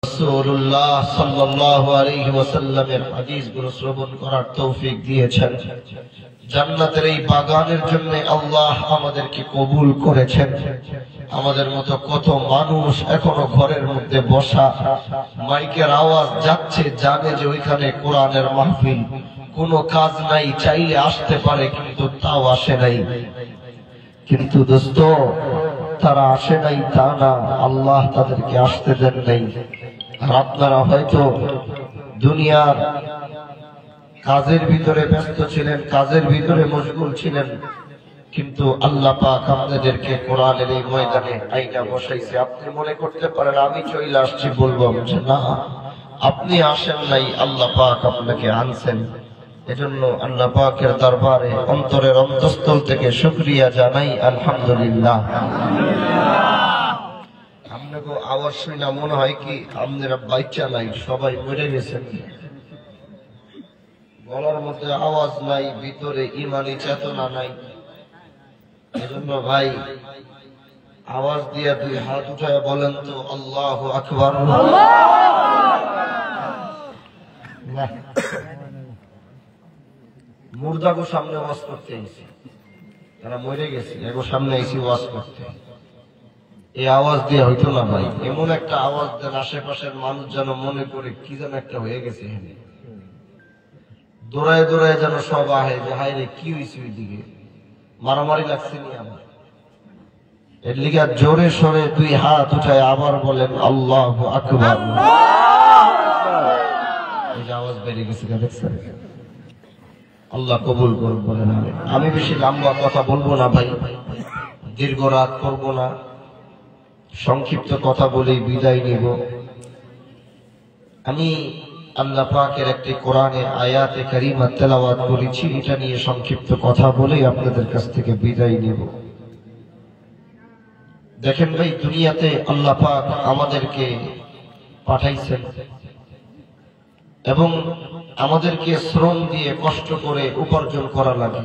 রাসূলুল্লাহ সাল্লাল্লাহু আলাইহি ওয়াসাল্লামের হাদিসগুলো শ্রবণ করার তৌফিক দিয়েছেন। জান্নাতের এই বাগানের জন্য আল্লাহ আমাদেরকে কবুল করেছেন। আমাদের মতো কত মানুষ এখনো ঘরের মধ্যে বসা, মাইকের আওয়াজ যাচ্ছে, জানে যে ওইখানে কোরআনের মাহফিল, কোনো কাজ নাই, চাইলে আসতে পারে কিন্তু তাও আসে নাই। কিন্তু দোস্ত, তারা আসে নাই তা না, আল্লাহ তাদেরকে আসতে দেন নাই। আর আপনারা হয়তো দুনিয়ার কাজের ভিতরে ব্যস্ত ছিলেন, কাজের ভিতরে মশগুল ছিলেন, কিন্তু আল্লাহ পাক আপনাদেরকে কোরআনের এই ময়দানে আইনা বসাইছে। আপনি মনে করতে পারেন আমি চলে আসছি, বলবো যে না, আপনি আসেন নাই, আল্লাহ পাক আপনাকে আনছেন। এজন্য আল্লাহ পাকের দরবারে অন্তরের অন্তঃস্থল থেকে শুকরিয়া জানাই, আলহামদুলিল্লাহ। আপনাকে আওয়াজ শুনে মনে হয় কি আপনারা বাচ্চা নাই, সবাই মরে গেছেন। গলার মধ্যে আওয়াজ নাই, ভিতরে ইমানি চেতনা নাই। এজন্য ভাই, আওয়াজ দিয়ে দুই হাত উঠায় বলেন তো আল্লাহু আকবার। মুর্দাগো সামনে ওয়াজ করতে আইছি, তারা মরে গেছে, এগো সামনে আইছি ওয়াজ করতে। এই আওয়াজ দিয়ে হইতো না ভাই, এমন একটা আওয়াজ দেন আশেপাশের মানুষ যেন মনে করে কি যেন একটা হয়ে গেছে। এখানে দৌড়ায় দৌড়ায় যেন সব আহে যে হায় রে কি হয়েছে, ওই দিকে মারামারি লাগছে নি আমার। এর লিগে জোরে সরে দুই হাত উঠায় আবার বলেন আল্লাহু আকবার। এই যে আওয়াজ বেড়ে গেছে, দেখছেন? আল্লাহ কবুল করুন, বলেন আমিন। আমি বেশি লম্বা কথা বলবো না ভাই, দীর্ঘ রাত করবো না, সংক্ষিপ্ত কথা বলেই বিদায় নিব। আমি আল্লাহ পাকের একটি কোরআনের আয়াতে কারিমা তেলাওয়াত করেছি, এটা নিয়ে সংক্ষিপ্ত কথা বলেই আপনাদের কাছ থেকে বিদায় নিব। দেখেন ভাই, দুনিয়াতে আল্লাহ পাক আমাদেরকে পাঠাইছেন এবং আমাদেরকে শ্রম দিয়ে কষ্ট করে উপার্জন করা লাগে।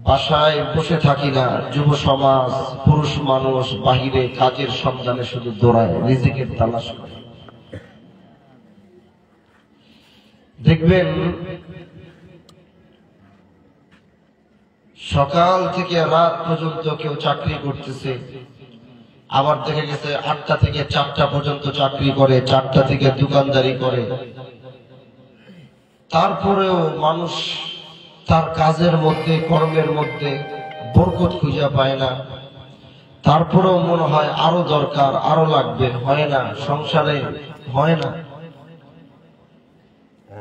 বাসায় বসে থাকি না, যুব সমাজ, পুরুষ মানুষ বাহিরে কাজের সন্ধানে শুধু দৌড়ায়, রিজিকের তালাশ করে। দেখবেন সকাল থেকে রাত পর্যন্ত কেউ চাকরি করতেছে, আবার দেখা গেছে 8টা থেকে 4টা পর্যন্ত চাকরি করে, 4টা থেকে দোকানদারি করে। তারপরেও মানুষ তার কাজের মধ্যে, কর্মের মধ্যে বরকত খুঁজে পায় না। তারপরেও মনে হয় আরো দরকার, আরো লাগবে, হয় না, সংসারে হয় না।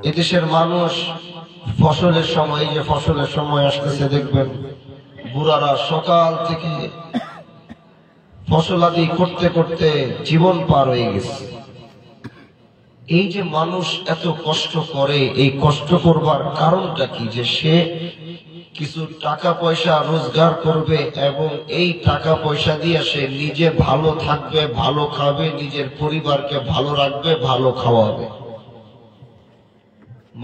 এদেশের মানুষ ফসলের সময়, যে ফসলের সময় আসতেছে, দেখবেন বুড়ারা সকাল থেকে ফসলাদি করতে করতে জীবন পার হয়ে গেছে। এই যে মানুষ এত কষ্ট করে, এই কষ্ট করবার কারণটা কি? যে সে কিছু টাকা পয়সা রোজগার করবে এবং এই টাকা পয়সা দিয়ে সে নিজে ভালো থাকবে, ভালো খাবে, নিজের পরিবারকে ভালো রাখবে, ভালো খাওয়াবে।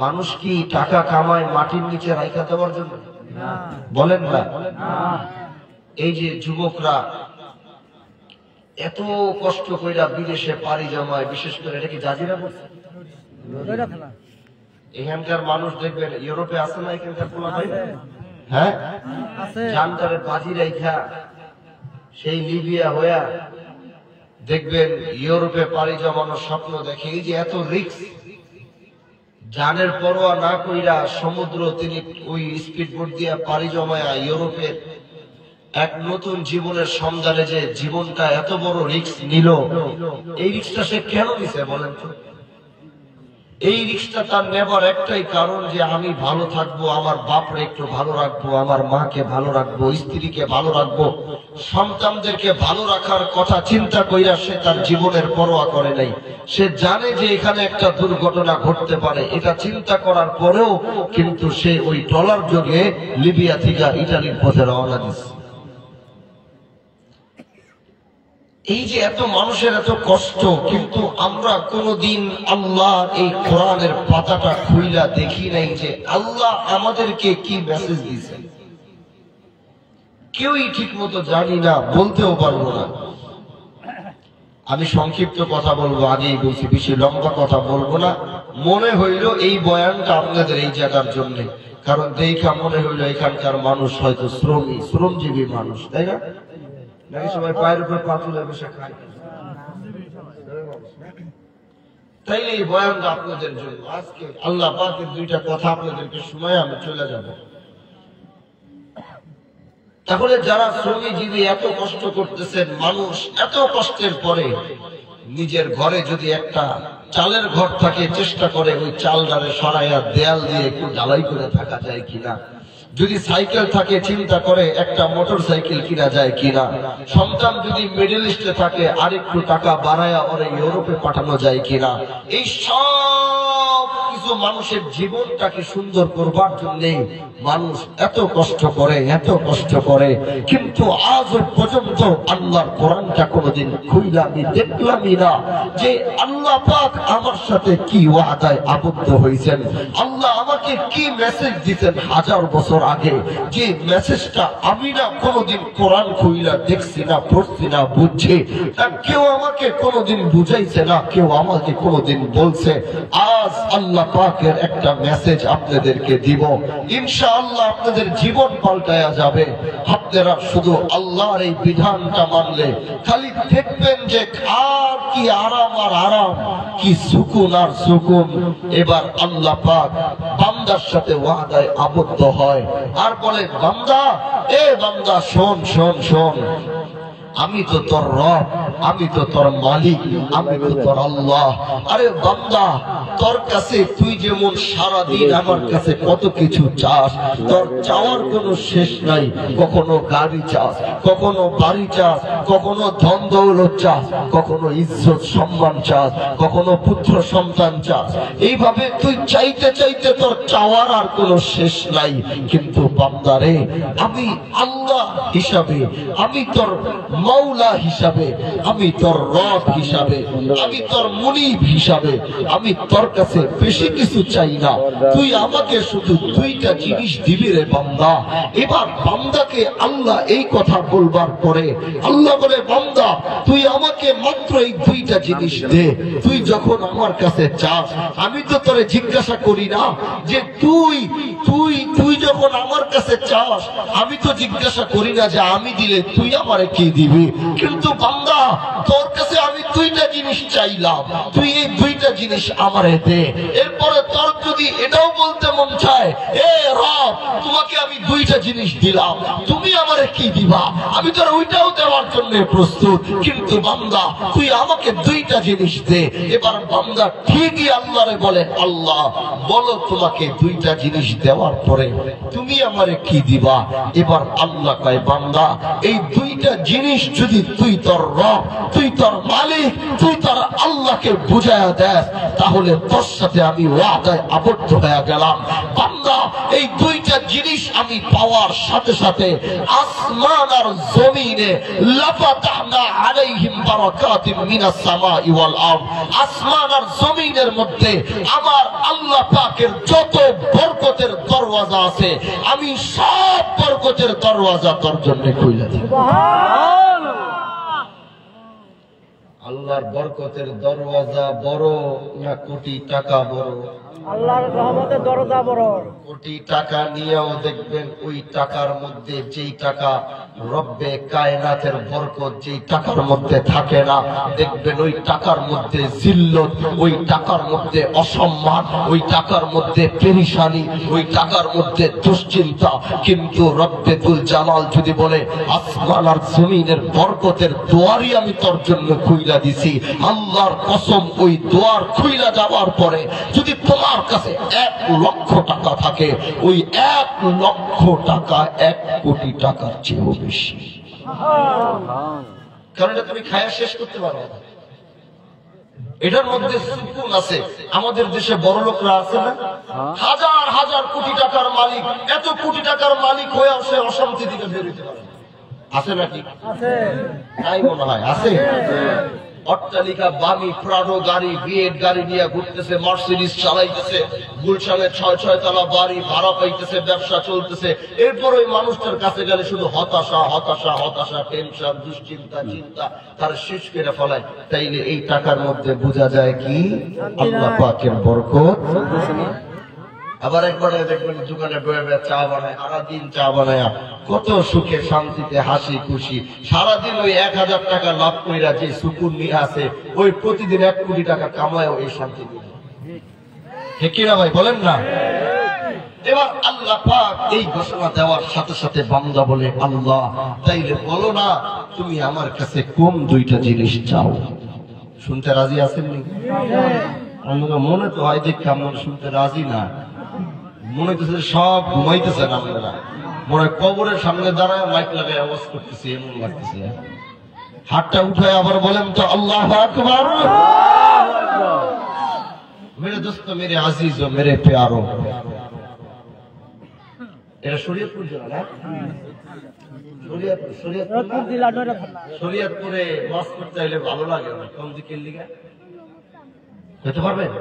মানুষ কি টাকা কামায় মাটির নিচে রাখা দেওয়ার জন্য? বলেন না? এই যে যুবকরা এত কষ্ট কইরা বিদেশে পাড়ি জমায়, বিশেষ করে এটা কি জাজিরা বলছে, এখানকার মানুষ দেখবেন ইউরোপে আছে না, এখানকার পোলা ভাই, হ্যাঁ, জানটারে বাজি রাইখা সেই লিবিয়া হইয়া দেখবেন ইউরোপে পাড়ি জমানোর স্বপ্ন দেখে। এই যে এত রিস্ক, জানের পরোয়া না কইরা সমুদ্র তিনি ওই স্পিড বোট দিয়ে পাড়ি জমায়া ইউরোপের এক নতুন জীবনের সন্ধানে যে জীবনটা এত বড় রিস্ক নিল, এই রিস্কটা সে কেন নিছে বলেন তো? এই রিস্কটা তার নেবার একটাই কারণ, যে আমি ভালো থাকবো, আমার বাপরে একটু ভালো রাখবো, আমার মাকে ভালো রাখবো, স্ত্রীকে ভালো রাখবো, সন্তানদেরকে ভালো রাখার কথা চিন্তা কইরা সে তার জীবনের পরোয়া করে নাই। সে জানে যে এখানে একটা দুর্ঘটনা ঘটতে পারে, এটা চিন্তা করার পরেও কিন্তু সে ওই ট্রলার যোগে লিবিয়া থেকে ইটালির পথে রওনা দিচ্ছে। এই যে এত মানুষের এত কষ্ট, কিন্তু আমরা কোনদিন আল্লাহর এই কোরআনের পাতাটা খুইলা দেখি নাই যে আল্লাহ আমাদেরকে কি মেসেজ দিয়েছেন। কেউই ঠিক মতো জানি না, বলতেও পারবো না। আমি সংক্ষিপ্ত কথা বলবো, আগেই বলছি বেশি লম্বা কথা বলবো না। মনে হইল এই বয়ানটা আপনাদের এই জায়গার জন্য, কারণ দেখা মনে হইল এখানকার মানুষ হয়তো শ্রমজীবী মানুষ, তাই না? নাকি সবাই পায়ের উপর পা তুলে বসে খায়? তাইলে এই বয়ানটা আপনাদের জন্য। আজকে আল্লাহ পাকের দুইটা কথা আপনাদেরকে শোনায় আমি চলে যাব। তাহলে যারা শ্রমজীবী এত কষ্ট করতেছেন, মানুষ এত কষ্টের পরে নিজের ঘরে যদি একটা চালের ঘর থাকে, চেষ্টা করে ওই চালটারে সরাইয়া দেয়াল দিয়ে একটু ঢালাই করে থাকা যায় কিনা। যদি সাইকেল থাকে চিন্তা করে একটা মোটর সাইকেল কিনা যায় কিনা। সন্তান যদি মিডল ইস্টে থাকে আরেকটু টাকা বাড়ায়া ওরে ইউরোপে পাঠানো যায় কিনা। এই সব কিছু মানুষের জীবনটাকে সুন্দর করবার জন্য মানুষ এত কষ্ট করে, এত কষ্ট করে, কিন্তু আজ পর্যন্ত আল্লাহর কোরআনটা কোনোদিন খুইলামি দেখলামই না যে আল্লাহ পাক আমার সাথে কি ওয়াদায় আবদ্ধ হয়েছেন, আল্লাহ আমাকে কি মেসেজ দিতেন 1000 বছর আগে। যে মেসেজটা আমি না কোনোদিন কোরআন খুইলা দেখছি না, পড়ছি না, বুঝছি না, কেউ আমাকে কোনোদিন বুঝাইছে না, কেউ আমাকে কোনোদিন বলছে। আজ আল্লাহ পাকের একটা মেসেজ আপনাদেরকে দিব, ইনশাআল্লাহ আপনাদের জীবন পাল্টায়া যাবে। আপনারা শুধু আল্লাহর এই বিধানটা মানলে খালি দেখবেন যে আর কি আরাম আর আরাম, কি সুকুন আর সুকুন। এবার আল্লাহ পাক বান্দার সাথে ওয়াদায় আবদ্ধ হয় আর বলে, বান্দা, এ বান্দা শোন শোন শোন, আমি তো তোর রব, আমি তো তোর মালিক, আমি তো তোর আল্লাহ। আরে বান্দা, তোর কাছে তুই যেমন সারাদিন আমার কাছে কত কিছু চাস, তোর চাওয়ার কোনো শেষ নাই। কখনো গাড়ি চাস, কখনো বাড়ি চাস, কখনো ধন দৌলত চাস, কখনো ইজ্জত সম্মান চাস, কখনো পুত্র সন্তান চাস। এইভাবে তুই চাইতে চাইতে তোর চাওয়ার আর কোনো শেষ নাই। কিন্তু বান্দারে, আমি আল্লাহ হিসাবে, আমি তোর মাওলা হিসাবে, আমি তোর রব হিসাবে, আমি তোর মুনিব হিসাবে আমি তোর কাছে বেশি কিছু চাই না। তুই আমাকে শুধু দুইটা জিনিস দিবি রে বান্দা। এবার বান্দাকে আল্লাহ এই কথা বলবার পরে আল্লাহ বলে, বান্দা তুই আমাকে মাত্র এই দুইটা জিনিস দে। তুই যখন আমার কাছে চাস, আমি তো তোরে জিজ্ঞাসা করি না যে তুই তুই তুই যখন আমার কাছে চাস, আমি তো জিজ্ঞাসা করি না যে আমি দিলে তুই আমারে কি দিবি। কিন্তু বান্দা, তোর কাছে আমি দুইটা জিনিস চাইলাম, তুই এই দুইটা জিনিস আমারে দে। এরপরে তোর যদি এটাও বলতে মন চায়, এ রব, তোমাকে আমি দুইটা জিনিস দিলাম, তুমি আমারে কি দিবা, আমি তোর ওইটাও দেওয়ার জন্য প্রস্তুত। কিন্তু বান্দা, তুই আমাকে দুইটা জিনিস দে। এবার বান্দা ঠিকই আল্লাহরে বলে, আল্লাহ বলো তোমাকে দুইটা জিনিস দেওয়ার পরে তুমি আমারে কি দিবা। এবার আল্লাহ কয়, বান্দা এই দুইটা জিনিস যদি তুই তোর রব, তুই তোর মালিক, তুই তোর আল্লাহকে বুঝায়া দেস, তাহলে তোর সাথে আমি ওয়াদায় আবদ্ধ হয়ে গেলাম। বান্দা, এই দুইটা জিনিস আমি পাওয়ার সাথে সাথে আসমান আর জমিনে লাফাতাহনা আলাইহিম বারাকাতিন মিনাস সামাই ওয়াল আরদ, আসমান আর জমিনের মধ্যে আমার আল্লাহ পাকের যত বরকতের দরওয়াজা আছে, আমি সব বরকতের দরওয়াজা তোর জন্য খুলে দেব। আল্লাহর বরকতের দরওয়াজা বড় না কোটি টাকা বড়? আল্লাহর রহমতের দরজা বড়। কোটি টাকা নিয়েও দেখবেন ওই টাকার মধ্যে যেই টাকা রব্বে কায়নাতের বরকত যেই টাকার মধ্যে থাকে না, দেখবেন ওই টাকার মধ্যে জিল্লত, ওই টাকার মধ্যে অসম্মান, ওই টাকার মধ্যে পেরেশানি, ওই টাকার মধ্যে দুশ্চিন্তা। কিন্তু রব্বে তুল জালাল যদি বলে, আসমান আর জমিনের বরকতের দুয়ারই আমি তোর জন্য খুইলা দিছি, আল্লাহর কসম ওই দুয়ার খুইলা যাওয়ার পরে যদি তোমার কাছে 1 লক্ষ টাকা থাকে, ওই 1 লক্ষ টাকা 1 কোটি টাকার চেয়েও বেশি। কারণ এটা তুমি খায়া শেষ করতে পারো না। এটার মধ্যে সুকুন আছে। আমাদের দেশে বড় লোকরা আছে না, হাজার হাজার কোটি টাকার মালিক, এত কোটি টাকার মালিক হয়ে সে অশান্তি দিকে বেরোতে পারে, আছে নাকি? আছে, তাই মনে হয় আছে। অট্টালিকা, বামি প্রাডো গাড়ি, বিএড গাড়ি নিয়ে ঘুরতেছে, মার্সিডিজ চালাইতেছে, গুলশানে 6 তলা বাড়ি ভাড়া পাইতেছে, ব্যবসা চলতেছে। এরপর ওই মানুষটার কাছে গেলে শুধু হতাশা হতাশা হতাশা, টেনশন, দুশ্চিন্তা, চিন্তা তার শেষ করে ফেলায়। তাইলে এই টাকার মধ্যে বোঝা যায় কি আল্লাহ পাকের বরকত। আবার একবার দেখবেন দোকানে বয়ে বয়ে চা বানায়, সারাদিন চা বানায়, কত সুখে শান্তিতে হাসি খুশি, সারাদিন ওই 1000 টাকা লাভ কইরা যে সুকুন নিয়ে আসে, ওই প্রতিদিন 1 কোটি টাকা কামায়ও এই শান্তি নিয়ে। ঠিক কিনা ভাই বলেন না? এবার আল্লাহ পাক এই ঘোষণা দেওয়ার সাথে সাথে বান্দা বলে, আল্লাহ তাইলে বলো না তুমি আমার কাছে কোন 2টা জিনিস চাও। শুনতে রাজি আছেন নাকি? মনে তো হয় যে কেমন শুনতে রাজি না, মনে হইতেছে সব ঘুমাইতেছেন আপনারা, মনে হয় কবরের সামনে দাঁড়ায় মাইক লাগায় আওয়াজ করতেছে, এমন লাগতেছে। হাতটা উঠায় আবার বলেন তো আল্লাহু আকবার। মেরে দোস্ত, মেরে আজিজ ও মেরে প্যারো, এটা শরীয়তপুর জেলা না? শরীয়তপুরে ওয়াজ করতে চাইলে ভালো লাগে না, কোন দিকের লিগা হতে পারবেন?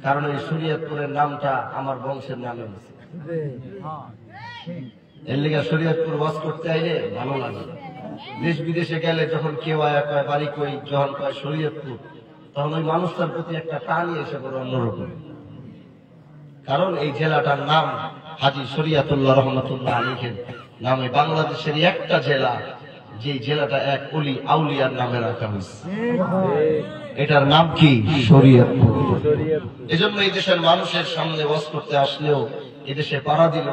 কারণ এই শরীয়তপুরের নামটা আমার বংশের নামে, এর লিগা শরীয়তপুর ওয়াজ করতে চাইলে ভালো লাগে। দেশ বিদেশে গেলে যখন কেউ আয়া কয় বাড়ি কই, যখন কয় শরীয়তপুর, তখন ওই মানুষটার প্রতি একটা টানই এসে পড়ে অন্যরকম। কারণ এই জেলাটার নাম হাজী শরিয়াতুল্লাহ রহমাতুল্লাহ আলাইহির নামে বাংলাদেশের একটা জেলা, যে জেলাটা এক ওলি আউলিয়ার নামে রাখা হয়েছে, এটার নাম কি? শরীয়তপুর। এজন্য এই দেশের মানুষের সামনে ওয়াজ করতে আসলেও, এদেশে পাড়া দিল,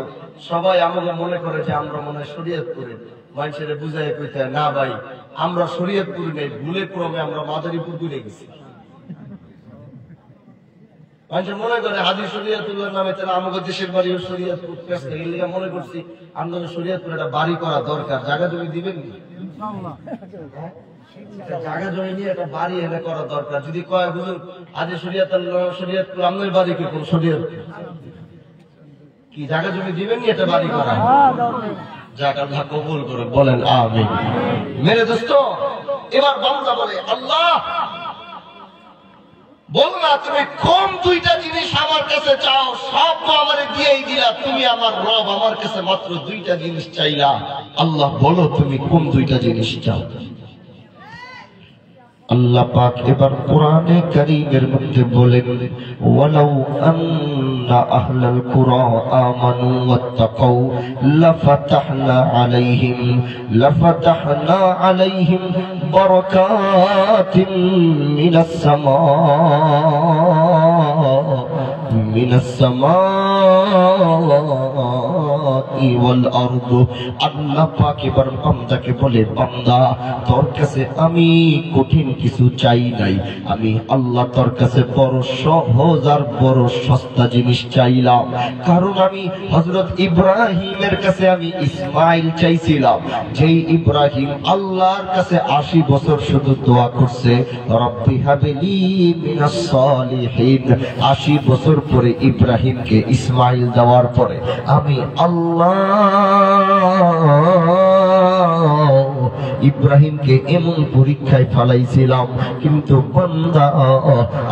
সবাই আমাকে মনে করে যে আমরা মনে হয় শরীয়তপুরে। মানুষের বুঝাই কইতে না ভাই, আমরা শরীয়তপুর নেই, ভুলে ক্রমে আমরা মাদারীপুর ঘুরে গেছি। মানুষের মনে করে হাজী শরিয়াতুল্লাহ নামে, তারা আমাকে দেশের বাড়ি শরীয়তপুর, মনে করছি আমাদের শরীয়তপুর একটা বাড়ি করা দরকার। জায়গা জমি দিবেন, জায়গা জমি নিয়ে একটা বাড়ি এনে করা দরকার। যদি কয় হুজুর হাজী শরিয়াতুল্লাহ আমাদের বাড়ি কি কোন শরীয়তপুর, কি জায়গা জমি দিবেন নি একটা বাড়ি করা? যাক আল্লাহ কবুল করে, বলেন আমিন। মেরে দোস্ত, এবার বান্দা বলে, আল্লাহ বল না তুমি কোন 2টা জিনিস আমার কাছে চাও, সব তো আমার দিয়েই দিলা, তুমি আমার রব, আমার কাছে মাত্র 2টা জিনিস চাইলা। আল্লাহ বলো তুমি কোন 2টা জিনিস চাও। আল্লাহ পাক এবার কোরআনে কারীমের মধ্যে বলেন, ওয়ালাউ আন্না আহলাল কুরা আমানু ওয়াত্তাকাউ লাফাতাহনা আলাইহিম বারাকাতিন মিনাস সামাই ওয়াল আরদ। আল্লাহ পাক এবার বান্দাকে বলে, বান্দা তোর কাছে আমি কঠিন কিছু চাই নাই, আমি আল্লাহ তোর কাছে বড় সহজ আর বড় সস্তা জিনিস চাইলাম। কারণ আমি হযরত ইব্রাহিমের কাছে আমি ইসমাইল চাইছিলাম, যেই ইব্রাহিম আল্লাহর কাছে 80 বছর শুধু দোয়া করছে, রব্বি হাবলি মিনাস সালিহিন। 80 বছর পরে ইব্রাহিমকে ইসমাইল দেওয়ার পরে আমি আল্লাহ ইব্রাহিমকে এমন পরীক্ষায় ফালাইছিলাম, কিন্তু বান্দা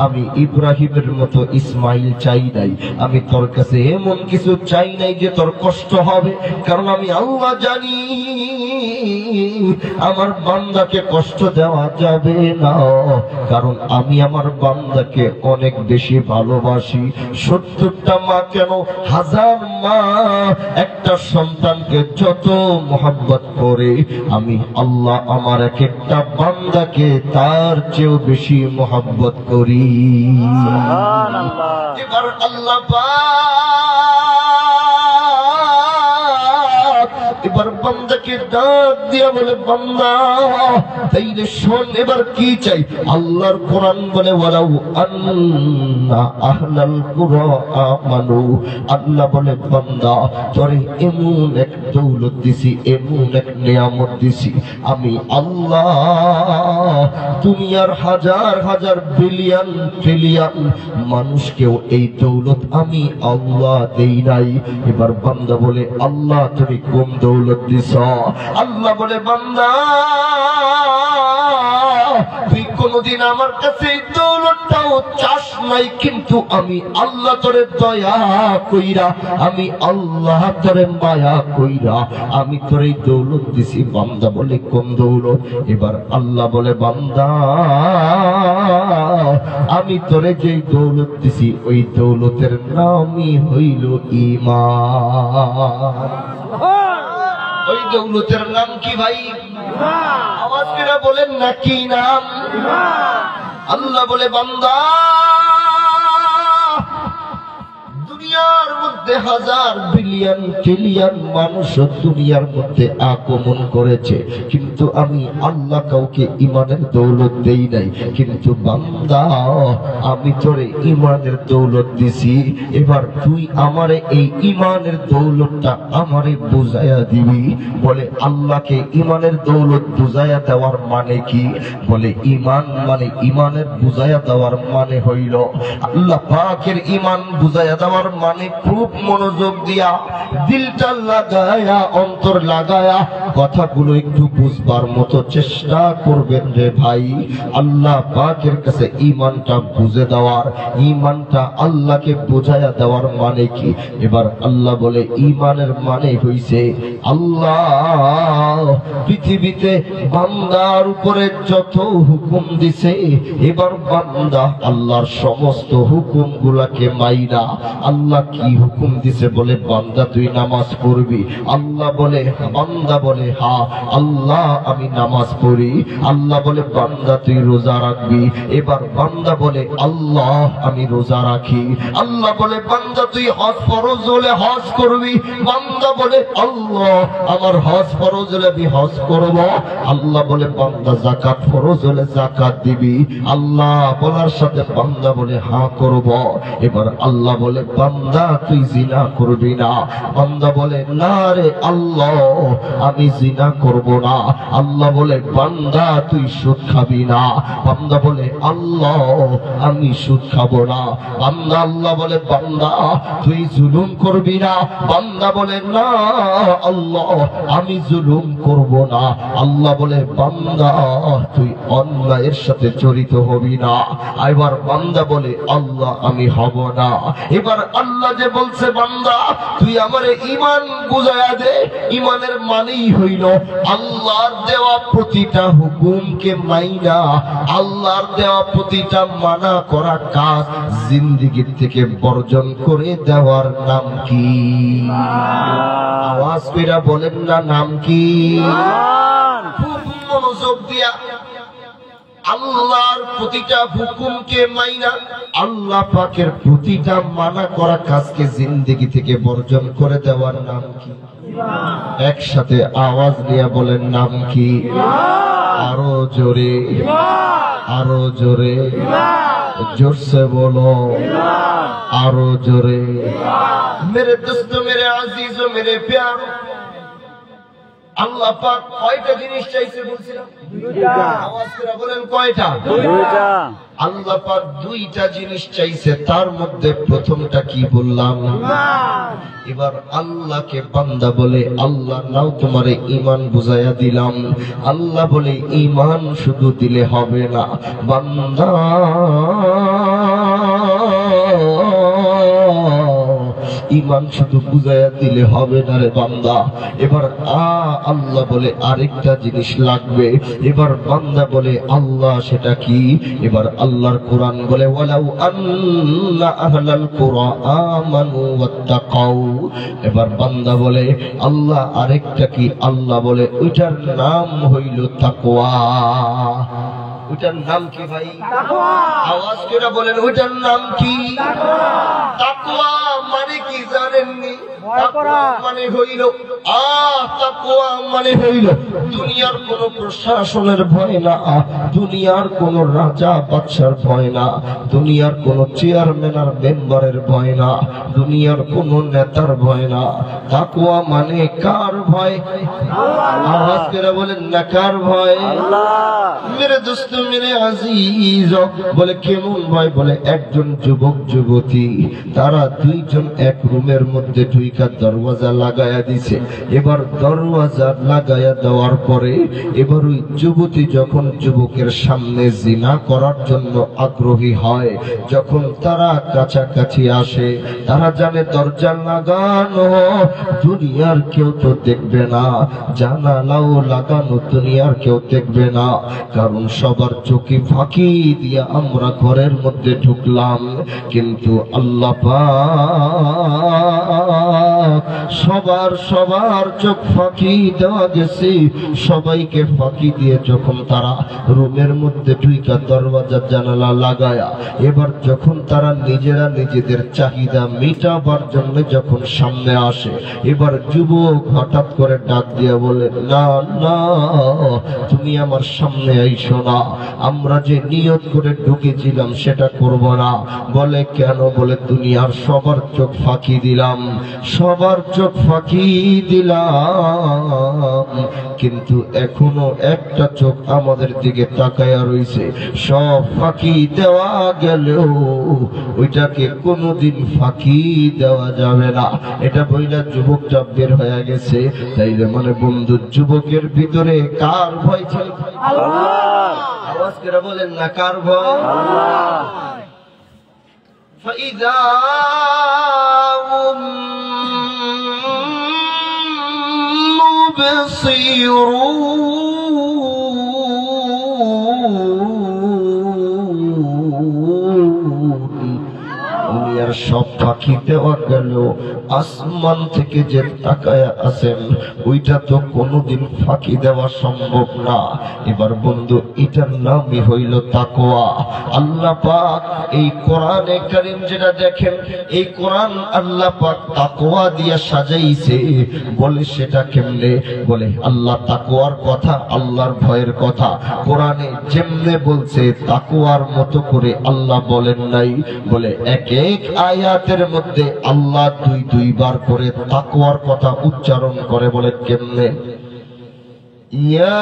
আমি ইব্রাহিমের মতো ইসমাইল চাই নাই, আমি তোর কাছে এমন কিছু চাই নাই যে তোর কষ্ট হবে। কারণ আমি আল্লাহ জানি আমার বান্দাকে কষ্ট দেওয়া যাবে না, কারণ আমি আমার বান্দাকে অনেক বেশি ভালোবাসি। 70টা মা কেন, 1000 মা একটা সন্তানকে যত মোহাব্বত করে, আমি আল্লাহ আমার এক একটা বান্দাকে তার চেয়েও বেশি মোহাব্বত করি। এবার আল্লাহ এবার বান্দাকে ডাক দিয়া বলে, বান্দা তাইলে শোন এবার কি চাই। আল্লাহর কোরআন বলে, ওয়ালাউ আন্না আহলাল কুরা আমানু। আল্লাহ বলে, বান্দা তোরে এমন এক দৌলত দিছি, এমন এক নিয়ামত দিছি, আমি আল্লাহ দুনিয়ার হাজার হাজার বিলিয়ন ট্রিলিয়ন মানুষকেও এই দৌলত আমি আল্লাহ দেই নাই। এবার বান্দা বলে, আল্লাহ তুমি কোন দৌলত দিছ? আল্লাহ বলে, বান্দা কোনদিন আমার কাছে এই দৌলতটাও চাস নাই, কিন্তু আমি আল্লাহ তোরে দয়া কইরা, আমি আল্লাহ তোরে মায়া কইরা আমি তোর এই দৌলত দিছি। বান্দা বলে কোন দৌলত? এবার আল্লাহ বলে বান্দা আমি তোরে যে দৌলত দিছি ওই দৌলতের নামই হইল ঈমান। ওই দৌলতের নাম কি ভাই? আওয়াজ করে বলেন না কি নাম? আল্লাহ বলে বান্দা দুনিয়ার মধ্যে হাজার বিলিয়ন ট্রিলিয়ন মানুষ দুনিয়ার মধ্যে আগমন করেছে, কিন্তু আমি আল্লাহ কাউকে ইমানের দৌলত দেই নাই। কিন্তু বান্দা আমি তোরে ইমানের দৌলত দিছি, এবার তুই আমারে এই ইমানের দৌলতটা আমারে বুঝাইয়া দিবি। বলে আল্লাহকে ইমানের দৌলত বুঝাইয়া দেওয়ার মানে কি? বলে ইমান মানে ইমানের বুঝাইয়া দেওয়ার মানে হইল আল্লাহ পাকের ইমান বুঝাইয়া দেওয়ার মানে খুব মনোযোগ দিয়া দিলটা লাগায়া অন্তর লাগায়া কথাগুলো একটু বুঝবার মতো চেষ্টা করবেন রে ভাই। আল্লাহ পাকের কাছে ইমানটা বুঝে দেওয়ার, ইমানটা আল্লাহকে বুঝাইয়া দেওয়ার মানে কি? এবার আল্লাহ বলে ইমানের মানে হইছে আল্লাহ পৃথিবীতে বান্দার উপরে যত হুকুম দিছে, এবার বান্দা আল্লাহর সমস্ত হুকুম গুলাকে মাইনা। আল্লাহ কি হুকুম দিছে? বলে বান্দা তুই নামাজ পড়বি। আল্লাহ বলে বান্দা বলে হ্যাঁ আল্লাহ আমি নামাজ পড়ি। আল্লাহ বলে বান্দা তুই রোজা রাখবি। এবার বান্দা বলে আল্লাহ আমি রোজা রাখি। আল্লাহ বলে বান্দা তুই হজ ফরজ হলে হজ করবি। বান্দা বলে আল্লাহ আমার হজ ফরজ হলে আমি হজ করব। আল্লাহ বলে বান্দা যাকাত ফরজ হলে যাকাত দিবি। আল্লাহ বলার সাথে বান্দা বলে হ্যাঁ করব। এবার আল্লাহ বলে বান্দা তুই জিনা করবি না। বান্দা বলে না রে আল্লাহ আমি জিনা করব না। আল্লাহ বলে বান্দা তুই সুদ খাবি না। বান্দা বলে আল্লাহ আমি সুদ খাবো না। বান্দা আল্লাহ বলে বান্দা তুই জুলুম করবি না। বান্দা বলে না আল্লাহ আমি জুলুম করব না। আল্লাহ বলে বান্দা তুই অন্যায়ের সাথে জড়িত হবি না। এবার বান্দা বলে আল্লাহ আমি হব না। এবার আল্লাহ যে বলছে বান্দা তুই আমারে ঈমান বুঝায়া দে, ঈমানের মানেই হইল আল্লাহর দেওয়া প্রতিটা হুকুমকে মাইনা, আল্লাহর দেওয়া প্রতিটা মানা করা কাজ জিন্দেগির থেকে বর্জন করে দেওয়ার নাম কি? আওয়াজ করে বলেন না নাম কি? খুব মনোযোগ দিয়া আল্লাহর প্রতিটা হুকুমকে মাইনা, আল্লাহ পাকের প্রতিটা মানা করা কাজকে জিন্দেগি থেকে বর্জন করে দেওয়ার নাম কি? একসাথে আওয়াজ নিয়ে বলেন নাম কি? আরো জোরে, আরো জোরে, জোরসে বলো, আরো জোরে। মেরে দোস্ত, মেরে আজিজ, মেরে প্যার, আল্লাহ পাক কয়টা জিনিস চাইছে বলছিলাম? আওয়াজ করে বলেন কয়টা? আল্লাহ পাক দুইটা জিনিস চাইছে, তার মধ্যে প্রথমটা কি বললাম? এবার আল্লাহকে বান্দা বলে আল্লাহ নাও তোমারে ঈমান বুঝাইয়া দিলাম। আল্লাহ বলে ঈমান শুধু দিলে হবে না বান্দা, ঈমান শুধু বুঝাইয়া দিলে হবে না রে বান্দা। এবার আল্লাহ বলে আরেকটা জিনিস লাগবে। এবার বান্দা বলে আল্লাহ সেটা কি? এবার আল্লাহর কোরআন বলে ওয়ালাউ আন্না আহলাল কুরআ আমানু ওয়াত্তাকাউ। এবার বান্দা বলে আল্লাহ আরেকটা কি? আল্লাহ বলে ওইটার নাম হইল তাকওয়া। ওইটার নাম কি ভাই? আওয়াজ করে বলেন ওইটার নাম কি? তাকওয়া মানে কি জানেননি? তাকওয়া মানে হইল তাকওয়া মানে হইল দুনিয়ার কোন প্রশাসনের ভয় না, দুনিয়ার কোন রাজা বাদশার ভয় না, দুনিয়ার কোন চেয়ারম্যান আর মেম্বারের ভয় না, দুনিয়ার কোন নেতার ভয় না। তাকওয়া মানে কার ভয়? আওয়াজ করে বলেন না কার ভয়? মেরে দোস্ত, মেরে আজিজ, বলে কেমন ভয়? বলে একজন যুবক যুবতী তারা দুইজন এক রুমের মধ্যে ঢুকে দুইটা দরওয়াজা লাগায়া দিছে। এবার দরওয়াজা লাগায়া দেওয়ার পরে এবার ওই যুবতী যখন যুবকের সামনে জিনা করার জন্য আগ্রহী হয়, যখন তারা কাছাকাছি আসে, তারা জানে দরজা লাগানো, দুনিয়ার কেউ তো দেখবে না, জানালাও লাগানো, দুনিয়ার কেউ দেখবে না, কারণ সবার চোখে ফাঁকি দিয়ে আমরা ঘরের মধ্যে ঢুকলাম। কিন্তু আল্লাহ পাক সবার চোখ ফাঁকি দেওয়া গেছে, সবাইকে ফাঁকি দিয়ে যখন তারা রুমের মধ্যে ঢুইকা দরওয়াজা জানালা লাগায়া এবার যখন তারা নিজেরা নিজেদের চাহিদা মেটাবার জন্য যখন সামনে আসে, এবার যুবক হঠাৎ করে ডাক দিয়া বলে, না না, তুমি আমার সামনে আইসো না, আমরা যে নিয়ত করে ঢুকেছিলাম সেটা করব না। বলে কেন? বলে দুনিয়ার সবার চোখ ফাঁকি দিলাম, সবার চোখ ফাঁকি দিলাম, কিন্তু এখনো একটা চোখ আমাদের দিকে তাকায়া রইছে। সব ফাঁকি দেওয়া গেলেও ওইটাকে কোনোদিন ফাঁকি দেওয়া যাবে না। এটা বইলা যুবকটা বের হয়ে গেছে। তাইলে মানে বন্ধু, যুবকের ভিতরে কার ভয় ছিল? আল্লাহ। আওয়াজ করে বলেন না, কার ভয়? আল্লাহ। فإذا هم দুনিয়ার সব ফাঁকি দেওয়া গেল, আসমান থেকে যে তাকায়া আছেন ওইটা তো কোনোদিন ফাঁকি দেওয়া সম্ভব না। এবার বন্ধু, এটার নামই হইল তাকওয়া। আল্লাহ পাক এই কোরআনে কারীম যেটা দেখেন, এই কোরআন আল্লাহ পাক তাকওয়া দিয়া সাজাইছে। বলে সেটা কেমনে? বলে আল্লাহ তাকওয়ার কথা, আল্লাহর ভয়ের কথা কোরআনে যেমনে বলছে তাকওয়ার মতো করে আল্লাহ বলেন নাই। বলে এক এক আয়াতের মধ্যে আল্লাহ দুইবার করে তাকওয়ার কথা উচ্চারণ করে। বলে কেমনে? ইয়া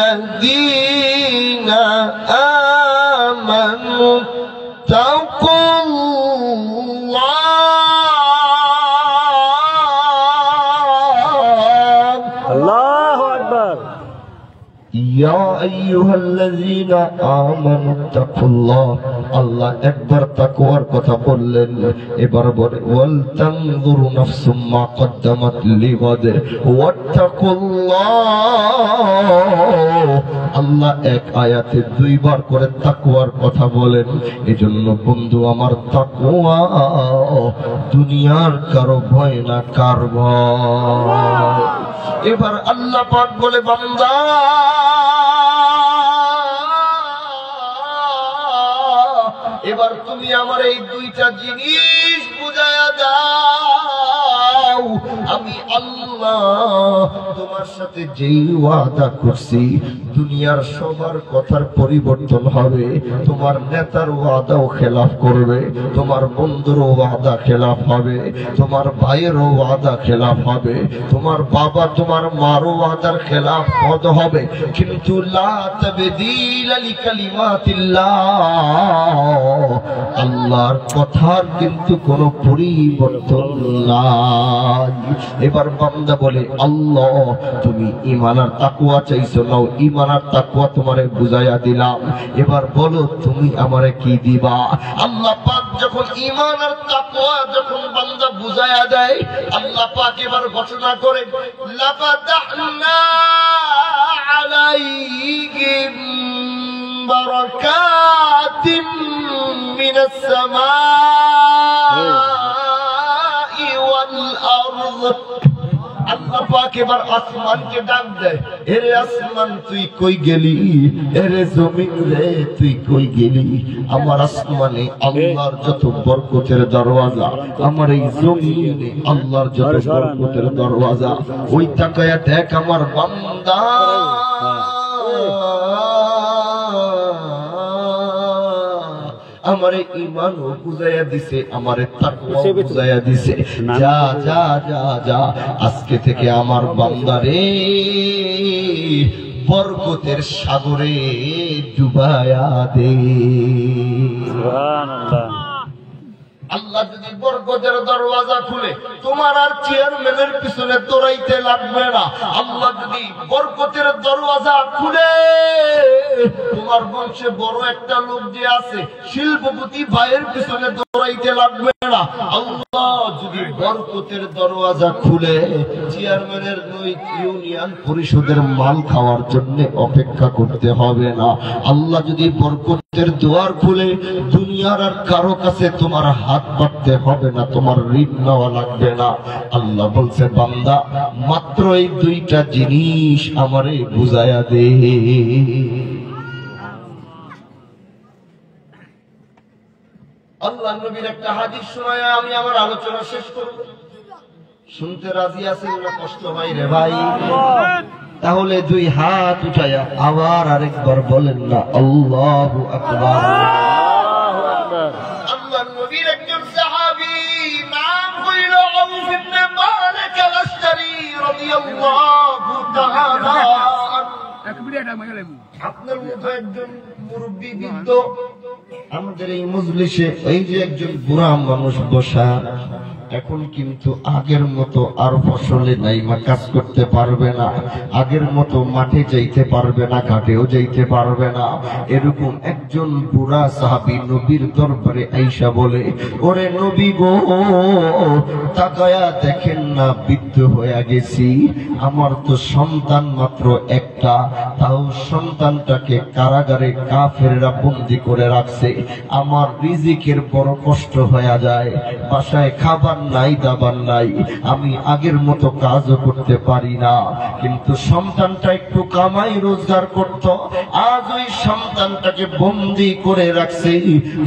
আইয়ুহাল্লাযীনা আমানু তাকুল্লাহ। আল্লাহু আকবার। ইয়া আইয়ুহাল্লাযীনা আমানু তাকুল্লাহ। আল্লাহ একবার তাকওয়ার কথা বললেন, এবার বলে ওয়াল তানজুরু নাফসুম মা কদ্দামাত লিগাদ ওয়াত্তাকুল্লাহ। আল্লাহ এক আয়াতে দুইবার করে তাকওয়ার কথা বলেন। এজন্য বন্ধু আমার, তাকওয়া দুনিয়ার কারো ভয় না, কার ভয়? এবার আল্লাহ পাক বলে, বান্দা এবার তুমি আমার এই দুইটা জিনিস বুঝায়া দাও। আমি আল্লাহ তোমার সাথে যেই ওয়াদা করছি, দুনিয়ার সবার কথার পরিবর্তন হবে, তোমার নেতার ওয়াদাও খেলাফ করবে, তোমার বন্ধুর ওয়াদা খেলাফ হবে, তোমার ভাইয়ের ওয়াদা খেলাফ হবে, তোমার বাবা তোমার মারও ওয়াদার খেলাফ হবে, কিন্তু লা তাবদীলা লিকালিমাতিল্লাহ, আল্লাহর কথার কিন্তু কোনো পরিবর্তন নাই। এবার বান্দা বলে, আল্লাহ তুমি ঈমান আর তাকওয়া চাইছো, নাও ঈমান আর তাকওয়া তোমারে বুঝাইয়া দিলাম, এবার বলো তুমি আমারে কি দিবা? আল্লাহ পাক যখন ঈমান আর তাকওয়া যখন বান্দা বুঝাইয়া দেয়, আল্লাহ পাক এবার ঘোষণা করে, লাফাতাহনা আলাইহিম বারাকাতিম মিনাস সামাই ওয়াল আরদ। আল্লাহ পাক এবার আসমানকে ডাক দেয়, এরে আসমান তুই কই গেলি? এরে জমিন রে তুই কই গেলি? আমার আসমানে আল্লাহর যত বরকতের দরওয়াজা, আমার এই জমিনে আল্লাহর যত বরকতের দরওয়াজা, ওই তাকায়া দেখ আমার বান্দা আমারে ঈমান বুঝাইয়া দিছে, আমারে তাকওয়া বুঝাইয়া দিছে। যা যা যা যা, আজকে থেকে আমার বান্দারে বরকতের সাগরে ডুবায়া দে। সুবহানাল্লাহ। আল্লাহ যদি বরকতের দরওয়াজা খুলে তোমার আর চেয়ারম্যানের পিছনে দৌড়াইতে লাগবে না। আল্লাহ যদি বরকতের দরওয়াজা খুলে তোমার বংশে বড় একটা লোক যে আছে শিল্পপতি ভাইয়ের পিছনে দৌড়াইতে লাগবে না। আল্লাহ যদি বরকতের দরওয়াজা খুলে চেয়ারম্যানের ইউনিয়ন পরিষদের মাল খাওয়ার জন্য অপেক্ষা করতে হবে না। আল্লাহ যদি বরকতের দুয়ার খুলে দুনিয়ার আর কারো কাছে তোমার হাত পাততে হবে না, তোমার ঋণ নেওয়া লাগবে না। আল্লাহ বলছে বান্দা মাত্র এই দুইটা জিনিস আমারে বুঝায়া দে। আল্লাহ নবীর একটা হাদিস শোনায় আমি আমার আলোচনা শেষ করব। শুনতে রাজি আছেন না কষ্ট হয় রে ভাই? তাহলে দুই হাত উঠায়া আবার আরেকবার বলেন না আল্লাহু আকবার। আল্লাহ নবীর একজন সাহাবী নাম হইল আউফ ইবনে মালিক আল-আশজারি রাদিয়াল্লাহু তাআলা। আপনার মতো একজন মুরব্বী বৃদ্ধ আমাদের এই মজলিসে এই যে একজন বুড়া মানুষ বসা, এখন কিন্তু আগের মতো আর ফসলে নাই মা কাজ করতে পারবে না, আগের মতো মাঠে যাইতে পারবে না, ঘাটেও যাইতে পারবে না। এরকম একজন বুড়া সাহাবী নবীর দরবারে আইসা বলে, ওরে নবী গো, তাকায়া দেখেন না বৃদ্ধ হয়ে গেছি, আমার তো সন্তান মাত্র একটা, তাও সন্তানটাকে কারাগারে কাফেররা বন্দী করে রাখছে, আমার রিজিকের বড় কষ্ট হয়ে যায়, বাসায় খাবার নাই দাবার নাই, আমি আগের মতো কাজও করতে পারি না। কিন্তু সন্তানটা একটু কামাই রোজগার করত, আজ ওই সন্তানটাকে বন্দী করে রাখছে।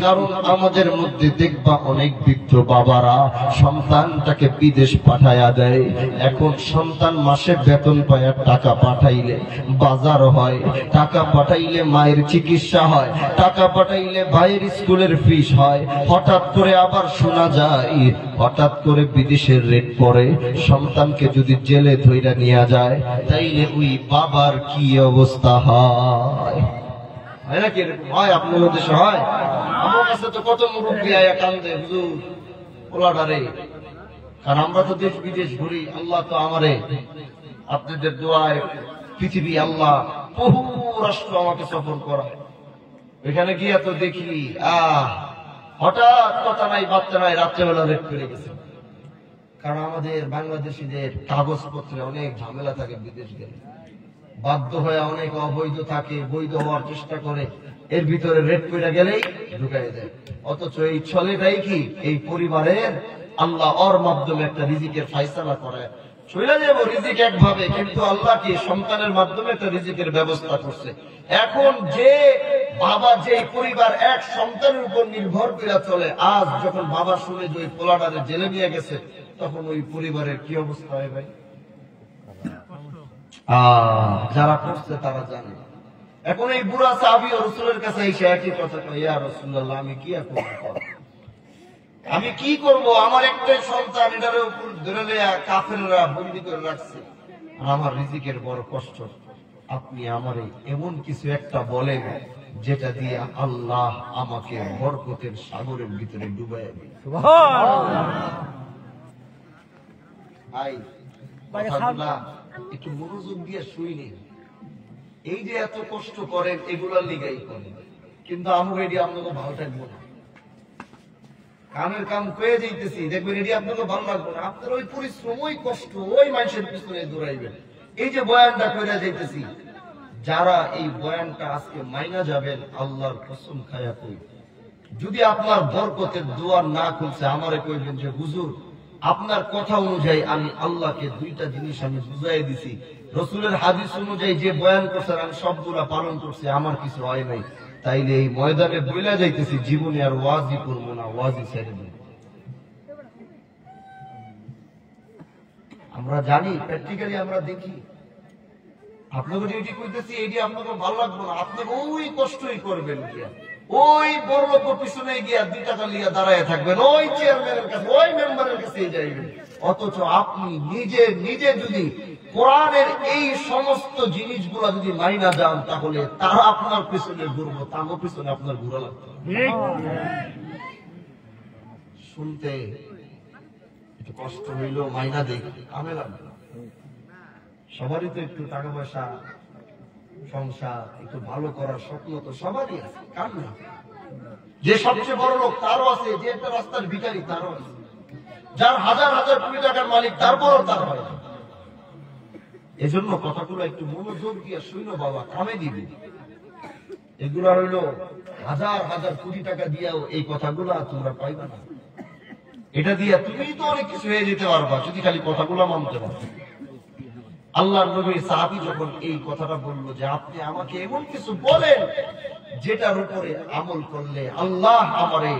কারণ আমাদের মধ্যে দেখবা অনেক বৃদ্ধ বাবারা সন্তানটাকে বিদেশ পাঠায়া দেয়। এখন সন্তান মাসে বেতন পায়, টাকা পাঠাইলে বাজার হয়, টাকা পাঠাইলে মায়ের চিকিৎসা হয়, টাকা পাঠাইলে ভাইয়ের স্কুলের ফিস হয়। হঠাৎ করে আবার শোনা যায় হঠাৎ করে বিদেশের রেট পড়ে, সন্তানকে যদি জেলে ধইরা নিয়ে যায় তাইলে ওই বাবার কি অবস্থা হয়? হয় নাকি? এরকম হয় আপনাদের দেশে? হয়। আমার কাছে তো কত মুরব্বী আয়া কান্দে, হুজুর ওলাডারে, কারণ আমরা তো দেশ বিদেশ ঘুরি। আল্লাহ তো আমারে আপনাদের দোয়ায় পৃথিবী আল্লাহ বহু রাষ্ট্র আমাকে সফর করায়, এখানে গিয়া তো দেখি হঠাৎ কথা নাই বার্তা নাই, রাত্রেবেলা রেট করে গেছে। কারণ আমাদের বাংলাদেশিদের কাগজপত্রে অনেক ঝামেলা থাকে, বিদেশ গেলে বাধ্য হয়ে অনেক অবৈধ থাকে, বৈধ হওয়ার চেষ্টা করে, এর ভিতরে রেট করে গেলেই ঢুকাই দেয়। অথচ এই ছলেটাই কি এই পরিবারের আল্লাহ ওর মাধ্যমে একটা রিজিকের ফায়সালা করে। চলে যাবো রিজিক একভাবে, কিন্তু আল্লাহ কি সন্তানের মাধ্যমে একটা রিজিকের ব্যবস্থা করছে। এখন যে বাবা, যে পরিবার এক সন্তানের উপর নির্ভর করে চলে, আজ যখন বাবা শুনে যে ওই পোলাডারে জেলে নিয়ে গেছে, তখন ওই পরিবারের কি অবস্থা হয় ভাই? যারা করছে তারা জানে। এখন এই বুড়া সাহাবী রাসূলের কাছে এসে একই কথা কয়, ইয়া রাসূলুল্লাহ, আমি কি আমি কি করব? আমার একটাই সন্তান, এটার উপর ধরে নেয়া কাফেররা বন্দী করে রাখছে, আমার রিজিকের বড় কষ্ট। আপনি আমারে এমন কিছু একটা বলেন যেটা দিয়ে আল্লাহ আমাকে বরকতের সাগরের ভিতরে ডুবাইয়া দিবে। একটু মনোযোগ দিয়ে শুইনি। এই যে এত কষ্ট করেন এগুলার লিগাই করেন, কিন্তু আমাকে এটি আপনাকে ভালো থাকবো না। কামের কাম পেয়ে যাইতেছি, দেখবেন এটি আপনাকে ভালো লাগবে না। আপনার ওই পরিশ্রম, ওই কষ্ট, ওই মানুষের পিছনে দৌড়াইবেন। এই যে বয়ানটা করে যাইতেছি, যারা এই বয়ানটা আজকে মাইনা যাবেন, আল্লাহর কসম খায়া কই, যদি আপনার বরকতের দুয়ার না খুলছে, আমারে কইবেন যে হুজুর আপনার কথা অনুযায়ী আমি আল্লাহকে দুইটা জিনিস আমি বুঝাই দিছি, রসুলের হাদিস অনুযায়ী যে বয়ান করছেন আমি সবগুলা পালন করছি, আমার কিছু হয় নাই। তাইলে এই ময়দানে বইলা যাইতেছি, জীবনে আর ওয়াজি করবো না, ওয়াজি ছেড়ে দেব। আমরা জানি, প্র্যাকটিক্যালি আমরা দেখি। আপনাকে এটি কইতেছি, এটি আপনাকে ভালো লাগবে না, আপনাকে ওই কষ্টই করবেন কি। ওই বড় লোক পিছনে গিয়া 2 টাকা লিয়া দাঁড়ায় থাকবেন, ওই চেয়ারম্যানের কাছে, ওই মেম্বারের কাছে যাইবেন। অথচ আপনি নিজে নিজে যদি কোরআনের এই সমস্ত জিনিসগুলো যদি মাইনা যান, তাহলে তারা আপনার পিছনে ঘুরবো, তারও পিছনে আপনার ঘোরা লাগতো। শুনতে একটু কষ্ট হইল, মাইনা দেখ আমি লাগবে। সবারই তো একটু টাকা পয়সা, সংসার, একটু ভালো করার স্বপ্ন তো সবারই আছে, কার না? যে সবচেয়ে বড় লোক তারও আছে, যে একটা রাস্তার ভিখারি তারও আছে, যার হাজার হাজার কোটি টাকার মালিক তারপরও তার হয়। এজন্য কথাগুলো একটু মনোযোগ দিয়ে শুনো বাবা, কামে দিবি। এগুলা হইল হাজার হাজার কোটি টাকা দিয়েও এই কথাগুলা তোমরা পাইবা না। এটা দিয়ে তুমি তো অনেক কিছু হয়ে যেতে পারবা যদি খালি কথাগুলো মানতে পারো। আল্লাহর নবী সাহাবী যখন এই কথাটা বললো যে আপনি আমাকে এমন কিছু বলেন যেটার উপরে আমল করলে আল্লাহ আমারে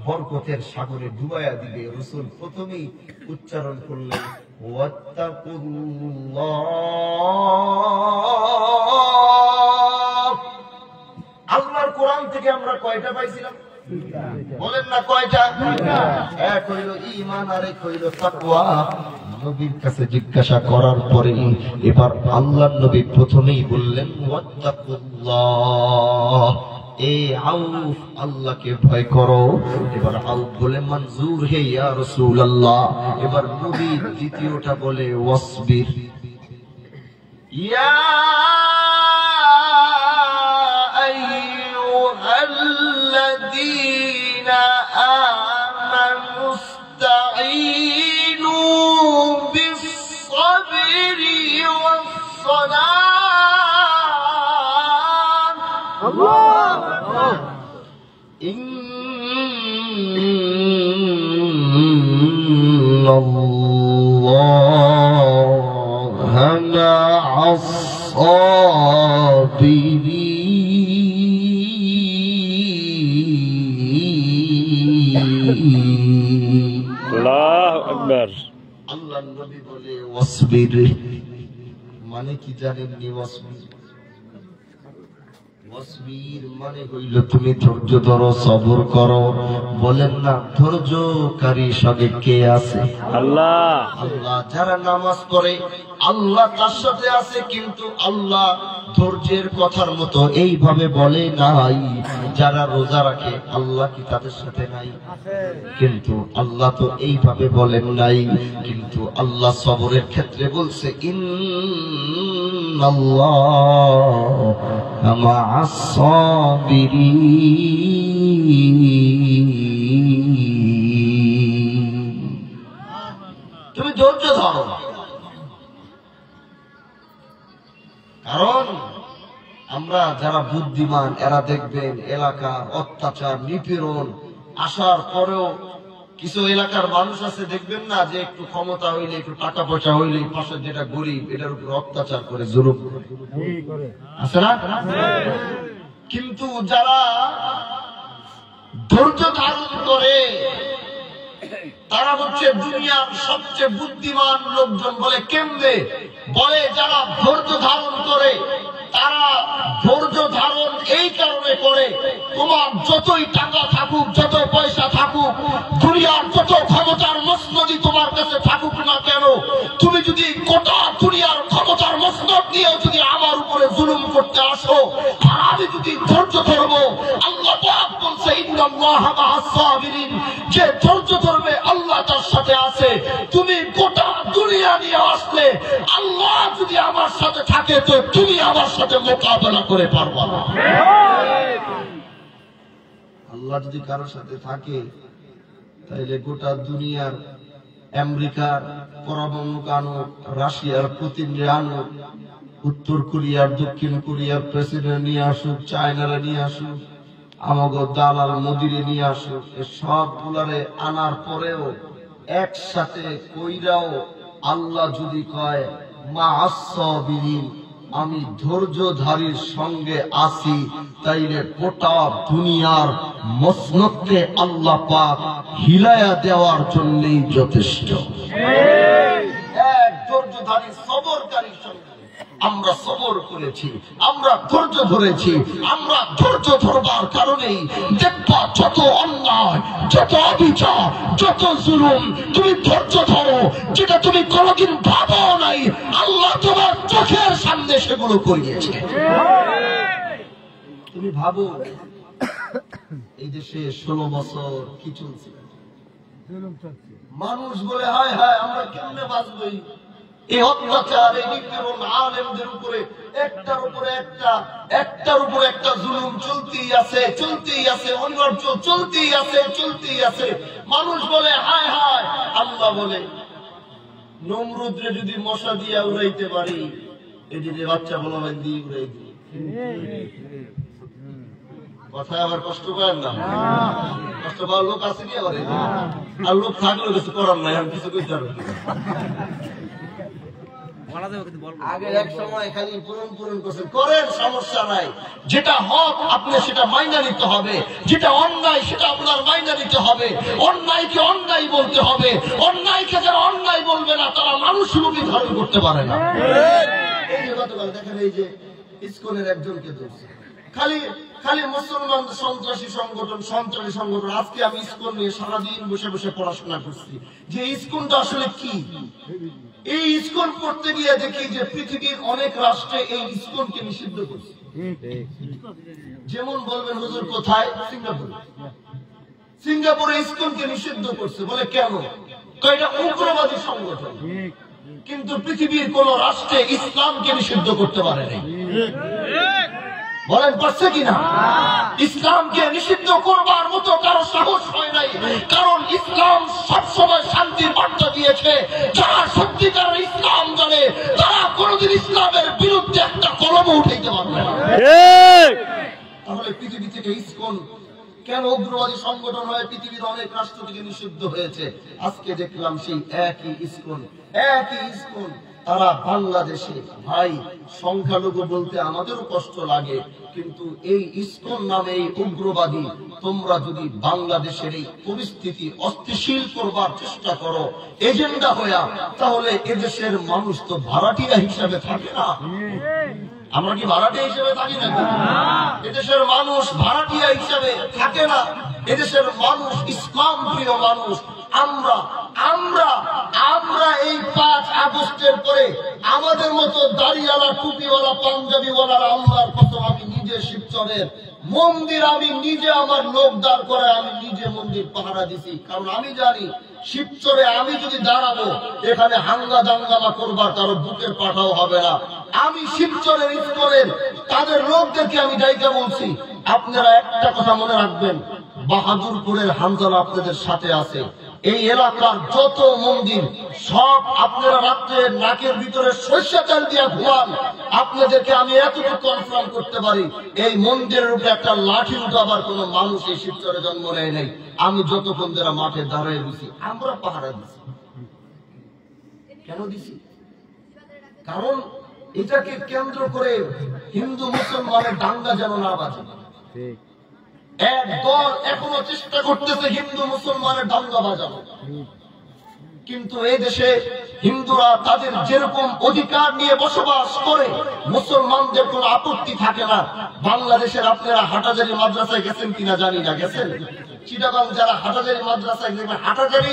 বরকতের সাগরে ডুবাইয়া দিবে, রাসূল প্রথমেই উচ্চারণ করলেন ওয়াত্তাকুল্লাহ। আল্লাহর কোরআন থেকে আমরা কয়টা পাইছিলাম? বলেন না কয়টা? এক হইল ঈমান আর এক হইল তাকওয়া। নবীর কাছে জিজ্ঞাসা করার পরে এবার আল্লাহর নবী প্রথমেই বললেন ওয়াত্তাকুল্লাহ, এ আউফ আল্লাহকে ভয় করো। এবার আউফ বলে মনজুর হে ইয়া রাসূলুল্লাহ। এবার নবী দ্বিতীয়টা বলে ওয়াসবির ইয়া আইয়ুহাল্লাযীনা আমানু ইসতাঈনু বিস-সাবরি ওয়াস-সালাত। আল্লাহ ইন্নাল্লাহা মা'আস-সাবিরিন। আল্লাহু আকবার। আল্লাহর নবী বলে ওয়াসবির মানে কি জানেননি? ওয়াসবির মানে হইল তুমি ধৈর্য ধরো, সবর করো। বলেন না ধৈর্যকারী সঙ্গে কে আছে? আল্লাহ। আল্লাহ। যারা নামাজ পড়ে আল্লাহ তার সাথে আছে, কিন্তু আল্লাহ ধৈর্যের কথার মতো এইভাবে বলে নাই। যারা রোজা রাখে আল্লাহ কি তাদের সাথে নাই? কিন্তু আল্লাহ তো এইভাবে বলেন নাই। কিন্তু আল্লাহ সবরের ক্ষেত্রে বলছে ইন্নাল্লাহা মা'আস-সাবিরিন। তুমি ধৈর্য ধরো, কারণ আমরা যারা বুদ্ধিমান এরা দেখবেন এলাকার অত্যাচার নিপীড়ন আসার পরেও কিছু এলাকার মানুষ আছে দেখবেন না যে একটু ক্ষমতা হইলে, একটু টাকা পয়সা হইলে পাশে যেটা গরিব এটার উপর অত্যাচার করে, জুলুম করে, আছে না? কিন্তু যারা ধৈর্য ধারণ করে তারা হচ্ছে দুনিয়ার সবচেয়ে বুদ্ধিমান লোকজন। বলে কেমনে? বলে যারা ধৈর্য ধারণ করে তারা ধৈর্য ধারণ এই কারণে করে, তোমার যতই টাকা থাকুক, যত পয়সা থাকুক, দুনিয়ার যত ক্ষমতার মসনদি তোমার কাছে থাকুক না কেন, তুমি যদি গোটা দুনিয়ার ক্ষমতার মসনদ নিয়ে যদি আমার উপরে জুলুম করতে আসো, আর আমি যদি ধৈর্য ধরবো, আল্লাহ পাক বলছে ইন্নাল্লাহা মা'আস-সাবিরিন, যে ধৈর্য ধরবে আল্লাহ তার সাথে আছে। তুমি গোটা দুনিয়া নিয়ে আসলে আল্লাহ যদি আমার সাথে থাকে তো তুমি আমার সাথে মোকাবেলা করে পারবা না। আল্লাহ যদি কারোর সাথে থাকে তাইলে গোটা দুনিয়ার আমেরিকার পরমাণু আনুক, রাশিয়ার পুতিন আনুক, উত্তর কোরিয়ার দক্ষিণ কোরিয়ার প্রেসিডেন্ট নিয়ে আসুক, চায়নারা নিয়ে আসুক, আমাগো দালাল মোদিরে নিয়ে আসুক, সব গুলারে আনার পরেও একসাথে কইরাও আল্লাহ যদি কয় মা'আস-সাবিরিন, আমি ধৈর্যধারীর সঙ্গে আছি, তাইলে গোটা দুনিয়ার মসনদকে আল্লাহ পাক হিলায়া দেওয়ার জন্যই যথেষ্ট। এক ধৈর্যধারী সবরকারীর সঙ্গে আমরা সবর করেছি, আমরা ধৈর্য ধরেছি। আমরা ধৈর্য ধরবার কারণেই দেখবা যত অন্যায়, যত অবিচার, যত জুলুম, তুমি ধৈর্য ধরো, যেটা তুমি কোনোদিন ভাবো নাই, আল্লাহ তোমার চোখের সামনে সেগুলো করিয়েছে। তুমি ভাবো এই দেশে 16 বছর কি চলছে, মানুষ বলে হায় হায় আমরা কেমনে বাঁচবই, এই অত্যাচার, এই নিপীড়ন, আলেমদের উপরে একটার উপরে একটা জুলুম চলতেই আছে, অনিবার্য চলতেই আছে। মানুষ বলে হায় হায়, আল্লাহ বলে নমরুদরে যদি মশা দিয়া উড়াইতে পারি, এদিকে বাচ্চা বলা দিয়ে উড়াই দিই। কথায় আবার কষ্ট পায় না, কষ্ট পাওয়ার লোক আছে কি আবার, আর লোক থাকলেও কিছু করার নাই, আমি কিছু করতে পারবো। আগে এক সময় খালি পূরণ করছেন, করেন, সমস্যা নাই। যেটা হক আপনি সেটা মাইনা নিতে হবে, যেটা অন্যায় সেটা আপনার মাইনা নিতে হবে। অন্যায়কে অন্যায় বলতে হবে, অন্যায়কে যারা অন্যায় বলবে না তারা মানুষ রূপী ধারণ করতে পারে না। এই যে গতকাল দেখেন, এই যে ইসকনের একজনকে ধরছে, খালি মুসলমান সন্ত্রাসী সংগঠন। আজকে আমি ইসকন নিয়ে সারাদিন বসে বসে পড়াশোনা করছি যে ইসকনটা আসলে কি। এই ইসকন পড়তে গিয়ে দেখি যে পৃথিবীর অনেক রাষ্ট্রে এই ইসকনকে নিষিদ্ধ করছে। যেমন বলবেন হুজুর কোথায়, সিঙ্গাপুরে ইসকনকে নিষিদ্ধ করছে। বলে কেন? এটা উগ্রবাদী সংগঠন। কিন্তু পৃথিবীর কোন রাষ্ট্রে ইসলামকে নিষিদ্ধ করতে পারে নাই। বলেন পারছে কিনা? ইসলামকে নিষিদ্ধ করবার মতো কারো সাহস হয় নাই, কারণ ইসলাম সবসময় শান্তির বার্তা দিয়েছে। যারা সত্যিকারের ইসলাম জানে তারা কোনদিন ইসলামের বিরুদ্ধে একটা কলম উঠাইতে পারবে না। তাহলে পৃথিবী থেকে ইসকন কেন উগ্রবাদী সংগঠন হয়ে পৃথিবীর অনেক রাষ্ট্র থেকে নিষিদ্ধ হয়েছে? আজকে দেখলাম সেই একই ইসকন তারা বাংলাদেশে, ভাই সংখ্যালঘু বলতে আমাদেরও কষ্ট লাগে, কিন্তু এই ইসকন নামে এই উগ্রবাদী, তোমরা যদি বাংলাদেশের এই পরিস্থিতি অস্থিতিশীল করবার চেষ্টা করো এজেন্ডা হইয়া, তাহলে এদেশের মানুষ তো ভাড়াটিয়া হিসাবে থাকে না। আমরা কি ভাড়াটিয়া হিসেবে থাকি না? এদেশের মানুষ ভাড়াটিয়া হিসাবে থাকে না। এদেশের মানুষ ইসলাম প্রিয় মানুষ। আমরা এই 5 আগস্টের পরে আমাদের মতো দাড়িওয়ালা, টুপিওয়ালা, পাঞ্জাবিওয়ালার আল্লাহর কসম, আমি নিজে শিবচরের মন্দির, আমি নিজে আমার লোক দাঁড় করে আমি নিজে মন্দির পাহারা দিছি। কারণ আমি জানি শিবচরে আমি যদি দাঁড়াবো এখানে হাঙ্গা দাঙ্গামা করবার কারো বুকের পাঠাও হবে না। আমি শিবচরের ইসকনের তাদের লোকদেরকে আমি ডাইকা বলছি, আপনারা একটা কথা মনে রাখবেন, বাহাদুরপুরের হামজালা আপনাদের সাথে আছে। এই এলাকার যত মন্দির সব আপনারা রাত্রে নাকের ভিতরে সরিষা চাল দিয়া ঘুমান, আপনাদেরকে আমি এতটুকু কনফার্ম করতে পারি, এই মন্দিরের উপরে একটা লাঠি উঠাবার কোন মানুষ এই শিবচরে জন্ম নেয় নাই। আমি যতক্ষণ যারা মাঠে দাঁড়িয়ে দিছি, আমরা পাহারা দিছি। কেন দিছি? কারণ এটাকে কেন্দ্র করে হিন্দু মুসলমানের দাঙ্গা যেন না বাজে। এক দল এখনো চেষ্টা করতেছে হিন্দু মুসলমানের দাঙ্গা বাজানো, কিন্তু এই দেশে হিন্দুরা তাদের যেরকম অধিকার নিয়ে বসবাস করে মুসলমানদের কোন আপত্তি থাকে না। বাংলাদেশের আপনারা হাটাজারি মাদ্রাসায় গেছেন কিনা জানি না, গেছেন? চিটাগাং যারা হাটাজারি মাদ্রাসায় দেখবেন, হাটাজারি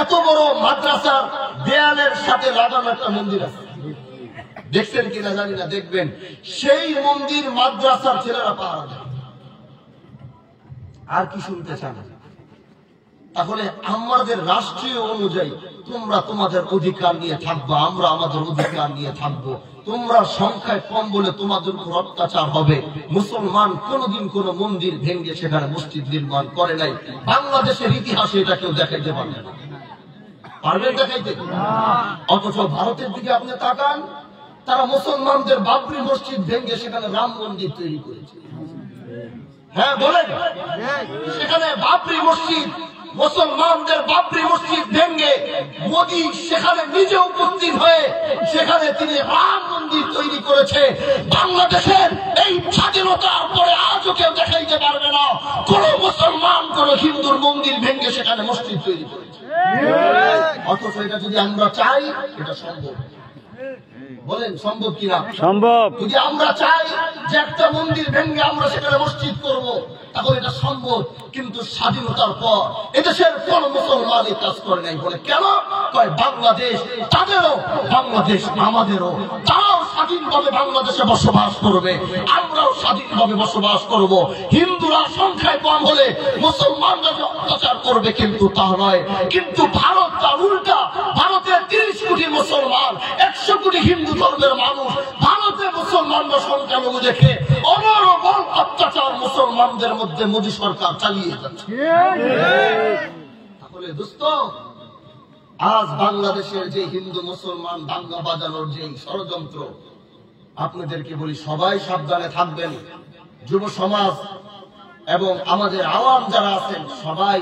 এত বড় মাদ্রাসার দেয়ালের সাথে লাগানো একটা মন্দির আছে, দেখছেন কিনা জানি না, দেখবেন। সেই মন্দির মাদ্রাসার ছেলেরা পাহারা দেয়। আর কি শুনতে চান? তাহলে আমাদের রাষ্ট্রীয় অনুযায়ী তোমরা তোমাদের অধিকার নিয়ে থাকবা, আমরা আমাদের অধিকার নিয়ে থাকবো। তোমরা সংখ্যায় কম বলে তোমাদের উপর অত্যাচার হবে। মুসলমান কোনদিন কোন মন্দির ভেঙে সেখানে মসজিদ নির্মাণ করে নাই। বাংলাদেশের ইতিহাসে এটা কেউ দেখাইতে পারবে না। পারবেন দেখাইতে? অথচ ভারতের দিকে আপনি তাকান, তারা মুসলমানদের বাবরি মসজিদ ভেঙে সেখানে রাম মন্দির তৈরি করেছে। হ্যাঁ বলেন, সেখানে বাবরি মসজিদ, মুসলমানদের বাবরি মসজিদ ভেঙে মোদী সেখানে নিজে উপস্থিত হয়ে সেখানে তিনি রাম মন্দির তৈরি করেছে। বাংলাদেশের এই স্বাধীনতার পরে আজও কেউ দেখাইতে পারবে না কোন মুসলমান কোন হিন্দুর মন্দির ভেঙে সেখানে মসজিদ তৈরি করেছে। অথচ এটা যদি আমরা চাই এটা সম্ভব। বলেন সম্ভব কিনা? সম্ভব। যদি আমরা চাই যে একটা মন্দির ভেঙে আমরা সেখানে মসজিদ করব, তাহলে এটা সম্ভব। কিন্তু স্বাধীনতার পর এদেশের কোন মুসলমান এই কাজ করে নাই। বলে কেন? কয় বাংলাদেশ তাদেরও, বাংলাদেশ আমাদেরও। তারাও স্বাধীনভাবে বাংলাদেশে বসবাস করবে, আমরাও স্বাধীনভাবে বসবাস করব। হিন্দুরা সংখ্যায় কম হলে মুসলমানরা অত্যাচার করবে, কিন্তু তা নয়। কিন্তু ভারত তার উল্টা। ভারতের 30 কোটি মুসলমান, 100 কোটি হিন্দু ধর্মের মানুষ। ভারতে মুসলমানরা সংখ্যালঘু দেখে অনর্গল অত্যাচার মুসলমানদের মধ্যে মোদী সরকার চালিয়ে যাচ্ছে। তাহলে দোস্ত, আজ বাংলাদেশের যে হিন্দু মুসলমান দাঙ্গা বাজানোর যে ষড়যন্ত্র, আপনাদেরকে বলি সবাই সাবধানে থাকবেন। যুব সমাজ এবং আমাদের আওয়াম যারা আছেন সবাই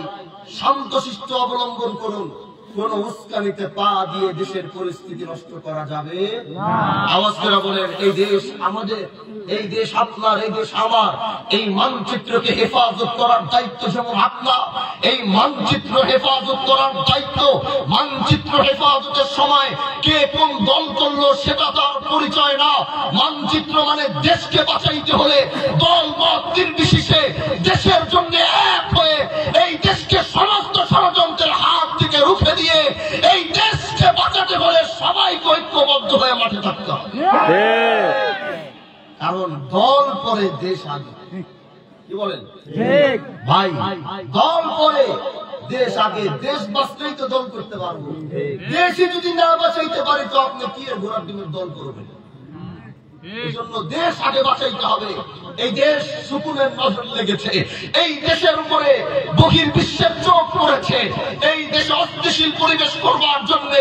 শান্তশিষ্ট অবলম্বন করুন। কোন উস্কানিতে পা দিয়ে দেশের পরিস্থিতি নষ্ট করা যাবে না। আওয়াজ করে বলেন, এই দেশ আমাদের, এই দেশ আপনার, এই দেশ আমার। এই মানচিত্রকে হেফাজত করার দায়িত্ব যেমন আপনার, এই মানচিত্র হেফাজত করার দায়িত্ব। মানচিত্র হেফাজতের সময় কে কোন দল করলো সেটা তার পরিচয় না। মানচিত্র মানে দেশকে বাঁচাইতে হলে দল মত নির্বিশেষে দেশের জন্য এক হয়ে এই দেশকে সমস্ত ষড়যন্ত্রের হাত থেকে রুখে দিয়ে এই দেশকে বাঁচাতে হলে সবাইকে ঐক্যবদ্ধ হয়ে মাঠে থাকতে হবে। কারণ দল পরে দেশ আগে। কি বলেন ভাই? দল পরে দেশ আগে। দেশ বাঁচলেই তো দল করতে পারবো। দেশই যদি না বাঁচাইতে পারি তো আপনি কি ঘোড়ার ডিমের দল করবেন? এই জন্য দেশ আগে বাঁচাইতে হবে। এই দেশ সুকুনের নজর লেগেছে, এই দেশের উপরে বহির্বিশ্বের চোখ পড়েছে। এই দেশে অস্থিতিশীল পরিবেশ করবার জন্য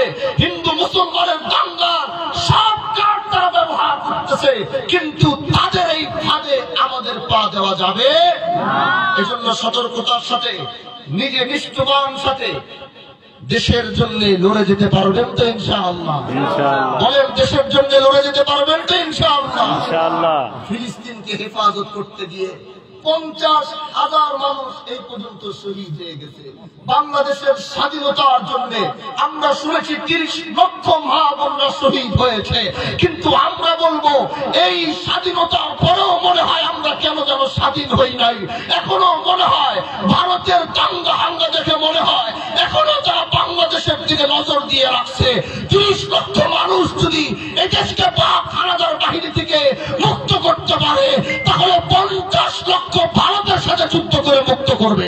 হিন্দু মুসলমানের দাঙ্গার সব কার্ড তারা ব্যবহার করতেছে, কিন্তু তাদের এই ফাঁদে আমাদের পা দেওয়া যাবে না। এই জন্য সতর্কতার সাথে, নিজে নিষ্ঠবান সাথে দেশের জন্য লড়ে যেতে পারবেন তো ইনশাআল্লাহ? বলেন, দেশের জন্য লড়ে যেতে পারবেন তো ইনশাআল্লাহ? ফিলিস্তিনকে হেফাজত করতে গিয়ে 50,000 মানুষ এই পর্যন্ত শহীদ হয়ে গেছে। বাংলাদেশের স্বাধীনতার জন্য আমরা শুনেছি 30 লক্ষ মা বোনরা শহীদ হয়েছে। কিন্তু আমরা বলবো, এই স্বাধীনতার পরেও মনে হয় আমরা কেন যেন স্বাধীন হই নাই। এখনো মনে হয় ভারতের দাঙ্গা হাঙ্গা দেখে মনে হয় এখনো যারা বাংলাদেশের দিকে নজর দিয়ে রাখছে, 30 লক্ষ মানুষ যদি এই দেশকে পাক হানাদার বাহিনী থেকে মুক্ত করতে পারে, তাহলে 50 লক্ষ ভারতের সাথে যুদ্ধ করে মুক্ত করবে।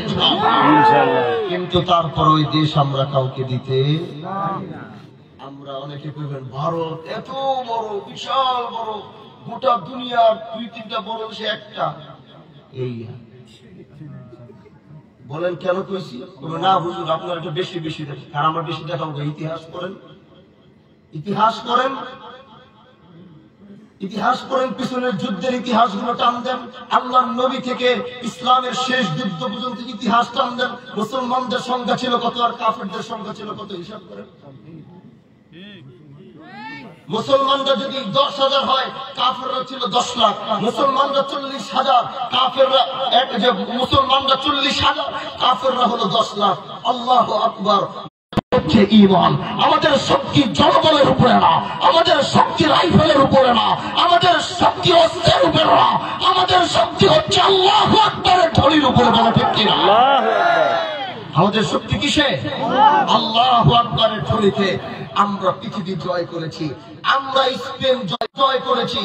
কিন্তু তারপর ওই দেশ আমরা কাউকে দিতে। আমরা অনেকে কইবেন ভারত এত বড়, বিশাল বড়, গোটা দুনিয়ার 2-3টা বড় দেশে একটা। এই বলেন কেন কইছি? না হুজুর আপনার একটু বেশি বেশি দেখেন। আর আমরা বেশি দেখাবো? ইতিহাস করেন, ইতিহাস করেন, ইতিহাস করেন। পিছনের যুদ্ধের ইতিহাস গুলো টান দেন। আল্লাহর নবী থেকে ইসলামের শেষ যুদ্ধ পর্যন্ত ইতিহাস টান দেন। মুসলমানদের সংখ্যা ছিল কত আর কাফেরদের সংখ্যা ছিল কত, হিসাব করেন। মুসলমানরা যদি 10,000 হয়, কাফেররা ছিল 10 লাখ। মুসলমানরা 40,000, কাফেররা মুসলমানরা 40,000, কাফেররা হলো 10 লাখ। আল্লাহু আকবার। ঈমান আমাদের শক্তি জনবলের উপরে না, আমাদের শক্তি রাইফেলের উপরে না, আমাদের শক্তি অস্ত্রের উপরে না, আমাদের শক্তি হচ্ছে আল্লাহু আকবারের ধ্বনির উপরে। বলা ঠিক কিনা? আমাদের শক্তি কিসে? আল্লাহু আকবারের ধ্বনিতে। আমরা পৃথিবী জয় করেছি, আমরা স্পেন জয় করেছি।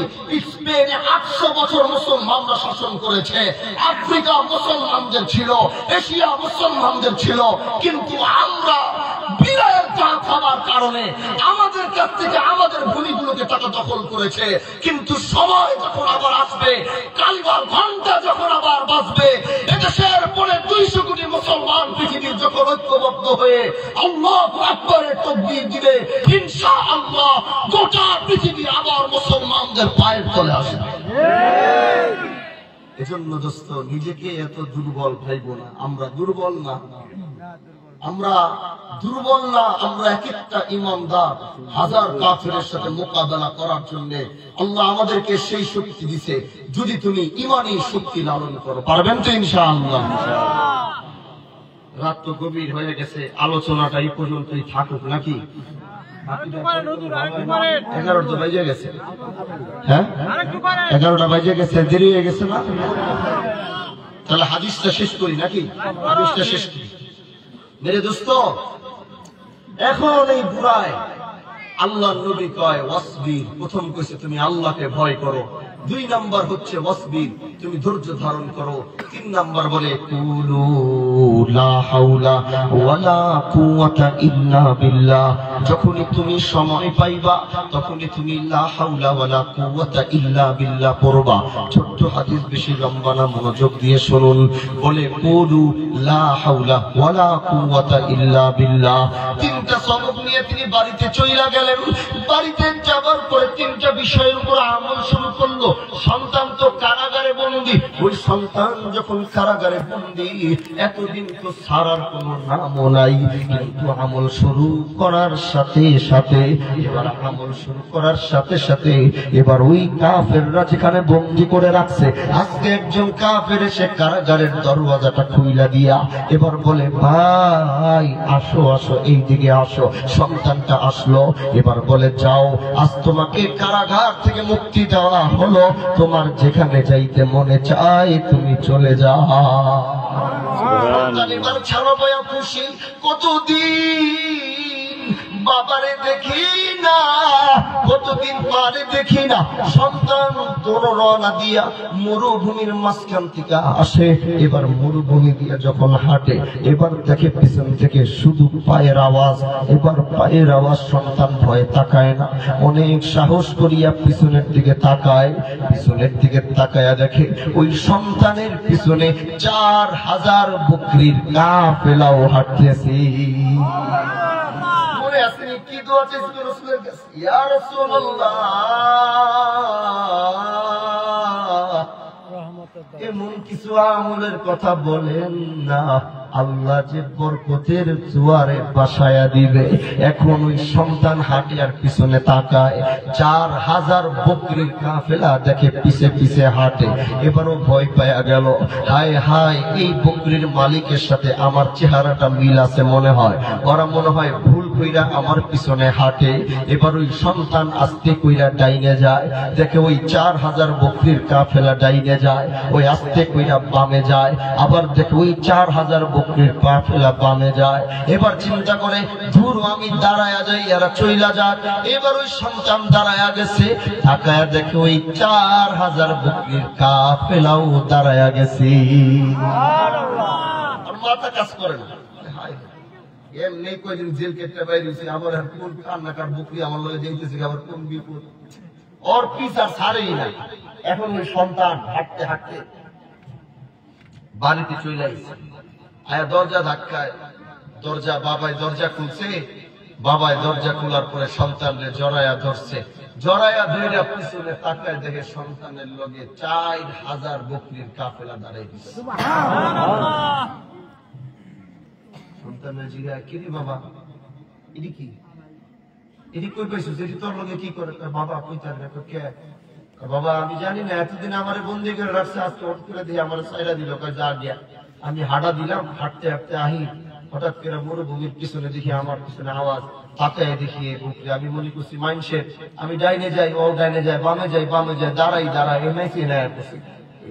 স্পেনে 800 বছর মুসলমানরা শাসন করেছে। আফ্রিকা মুসলমানদের ছিল, এশিয়া মুসলমানদের ছিল। কিন্তু আমরা বিরায়ের চা খাবার কারণে আমাদের কাছ থেকে আমাদের ভূমিগুলোকে টাকা দখল করেছে। কিন্তু সময় যখন আবার আসবে, কালিমার ঘন্টা যখন আবার বাজবে, এদেশের পরে 200 কোটি মুসলমান পৃথিবীর যখন ঐক্যবদ্ধ হয়ে আল্লাহু আকবারের তাকবীর দিবে, ইনশাআল্লাহ গোটা পৃথিবী আবার মুসলমানদের পায়ের তলে আসবে। এজন্য দোস্ত, নিজেকে এত দুর্বল ভাইবো না। আমরা দুর্বল না, আমরা দুর্বল না। আমরা এক একটা ইমানদার, হাজার কাফেরের সাথে মোকাবেলা করার জন্য আল্লাহ আমাদেরকে সেই শক্তি দিছে। যদি তুমি ইমানি শক্তি লালন করো, পারবেন তো ইনশাআল্লাহ? রাত তো গভীর হয়ে গেছে, আলোচনাটা এই পর্যন্তই থাকুক নাকি? 11টা বাজে গেছে, হ্যাঁ 11টা বাজে গেছে, দেরি হয়ে গেছে না? তাহলে হাদিসটা শেষ করি নাকি? হাদিসটা শেষ করি। মেরে দোস্ত, এখন এই বুড়ায় আল্লাহ নবী কয় ওয়াসবির, প্রথম কইছে তুমি আল্লাহকে ভয় করো, 2 নাম্বার হচ্ছে ওয়াসবির, তুমি ধৈর্য ধারণ করো, 3 নাম্বার বলে কুলু লা হাওলা ওয়ালা কুওয়াতা ইল্লা বিল্লাহ, যখনই তুমি সময় পাইবা তখনই তুমি লা হাওলা ওয়ালা কুওয়াতা ইল্লা বিল্লাহ পড়বা। ছোট্ট হাদিস, বেশি লম্বা না, মনোযোগ দিয়ে শুনুন। বলে কুলু লা হাওলা ওয়ালা কুওয়াতা ইল্লা বিল্লাহ। 3টা সবক নিয়ে তিনি বাড়িতে চইলা গেলেন। বাড়িতে যাবার পরে 3টা বিষয়ের উপর আমল শুরু করলো। সন্তান তো কারাগারে বন্দী, ওই সন্তান যখন কারাগারে বন্দী, এতদিন তো ছাড়ার কোনো নামও নাই, কিন্তু আমল শুরু করার সাথে সাথে এবার ওই কাফেররা যেখানে বন্দী করে রাখছে, আজকে একজন কাফের এসে কারাগারের দরওয়াজাটা খুইলা দিয়া এবার বলে, ভাই আসো আসো, এই দিকে আসো। সন্তানটা আসলো, এবার বলে, যাও, আজ তোমাকে কারাগার থেকে মুক্তি দেওয়া হলো, তোমার যেখানে যাইতে মনে চায় তুমি চলে যাও। এবার ছাড়ো বয়া খুশি, কতদিন বাবারে দেখি না, কতদিন পরে দেখি না। সন্তান তোর রওনা দিয়া মরুভূমির মাঝখান থেকে আসে। এবার মরুভূমি দিয়া যখন হাঁটে, এবার দেখে পিছন থেকে শুধু পায়ের আওয়াজ। এবার পায়ের আওয়াজ, সন্তান ভয়ে তাকায় না, অনেক সাহস করিয়া পিছনের দিকে তাকায়। পিছনের দিকে তাকায়া দেখে ওই সন্তানের পিছনে 4000 বকরির কাফেলাও হাঁটতেছে। কি দোয়া চেয়েছিল রাসূলের কাছে? ইয়া রাসূলুল্লাহ, এমন কিছু আমলের কথা বলেন না, আল্লাহ যে বরকতের জোয়ারে বাসায়া দিবে। এখন ওই সন্তান হাঁটে আর পিছনে তাকায়, 4000 বকরির কাফেলা দেখে পিছে পিছে হাঁটে। এবারও ভয় পায়া গেল, হায় হায়, এই বকরির মালিকের সাথে আমার চেহারাটা মিল আছে মনে হয়, ওরা মনে হয় ভুল কইরা আমার পিছনে হাঁটে। এবার ওই সন্তান আস্তে কইরা ডাইনে যায়, দেখে ওই 4000 বকরির কাফেলা ডাইনে যায়, ওই আস্তে কইরা বামে যায়, আবার দেখে ওই 4000 বকরির কাফেলা বামে যায়। এবার চিন্তা করে, ধুর আমি দাঁড়ায়া যাই, এরা চইলা যাক। এবার ওই সন্তান দাঁড়ায়া গেছে, তাকায়া দেখে ওই 4000 বকরির কাফেলাও দাঁড়ায়া গেছে। আর মাথা কাজ করে না, এমনি কয়দিন জেল কেটে বাইরে হয়েছে, আবার কোন কান্নাকার বকরি আমার লগে যেতেছে, আবার কোন বিপদ, ওর পিছার ছাড়েই না। এখন ওই সন্তান হাঁটতে হাঁটতে বাড়িতে চলে আসছে, আয়া দরজা ধাক্কায়, দরজা বাবাই দরজা খুলছে। বাবাই দরজা খোলার পরে সন্তানরে জড়ায়া ধরছে, জড়ায়া ধইরা পিছনে তাকায় দেখে সন্তানের লগে 4000 বকরির কাফেলা দাঁড়াই দিছে। সুবহানাল্লাহ। সন্তানের জিজ্ঞাসা, কি রে বাবা, এটি কি, এটি কই পাইছিস, এটি তোর লগে কি করে? বাবা কইতার না, কে? বাবা আমি জানি না, এতদিন আমার বন্দি করে রাখছে, আজকে হঠাৎ করে দিয়ে আমার সাইরা দিল, যা দিয়া। আমি হাঁটা দিলাম, হাঁটতে হাঁটতে আহি, হঠাৎ করে মরুভূমির পিছনে দেখি আমার পিছনে আওয়াজ, তাকায় দেখি বকরি। আমি মনে করছি মাইনসের, আমি ডাইনে যাই, ও ডাইনে যায়, বামে যাই, বামে যায়, দাঁড়াই দাঁড়াই, এমআইসি না করছি।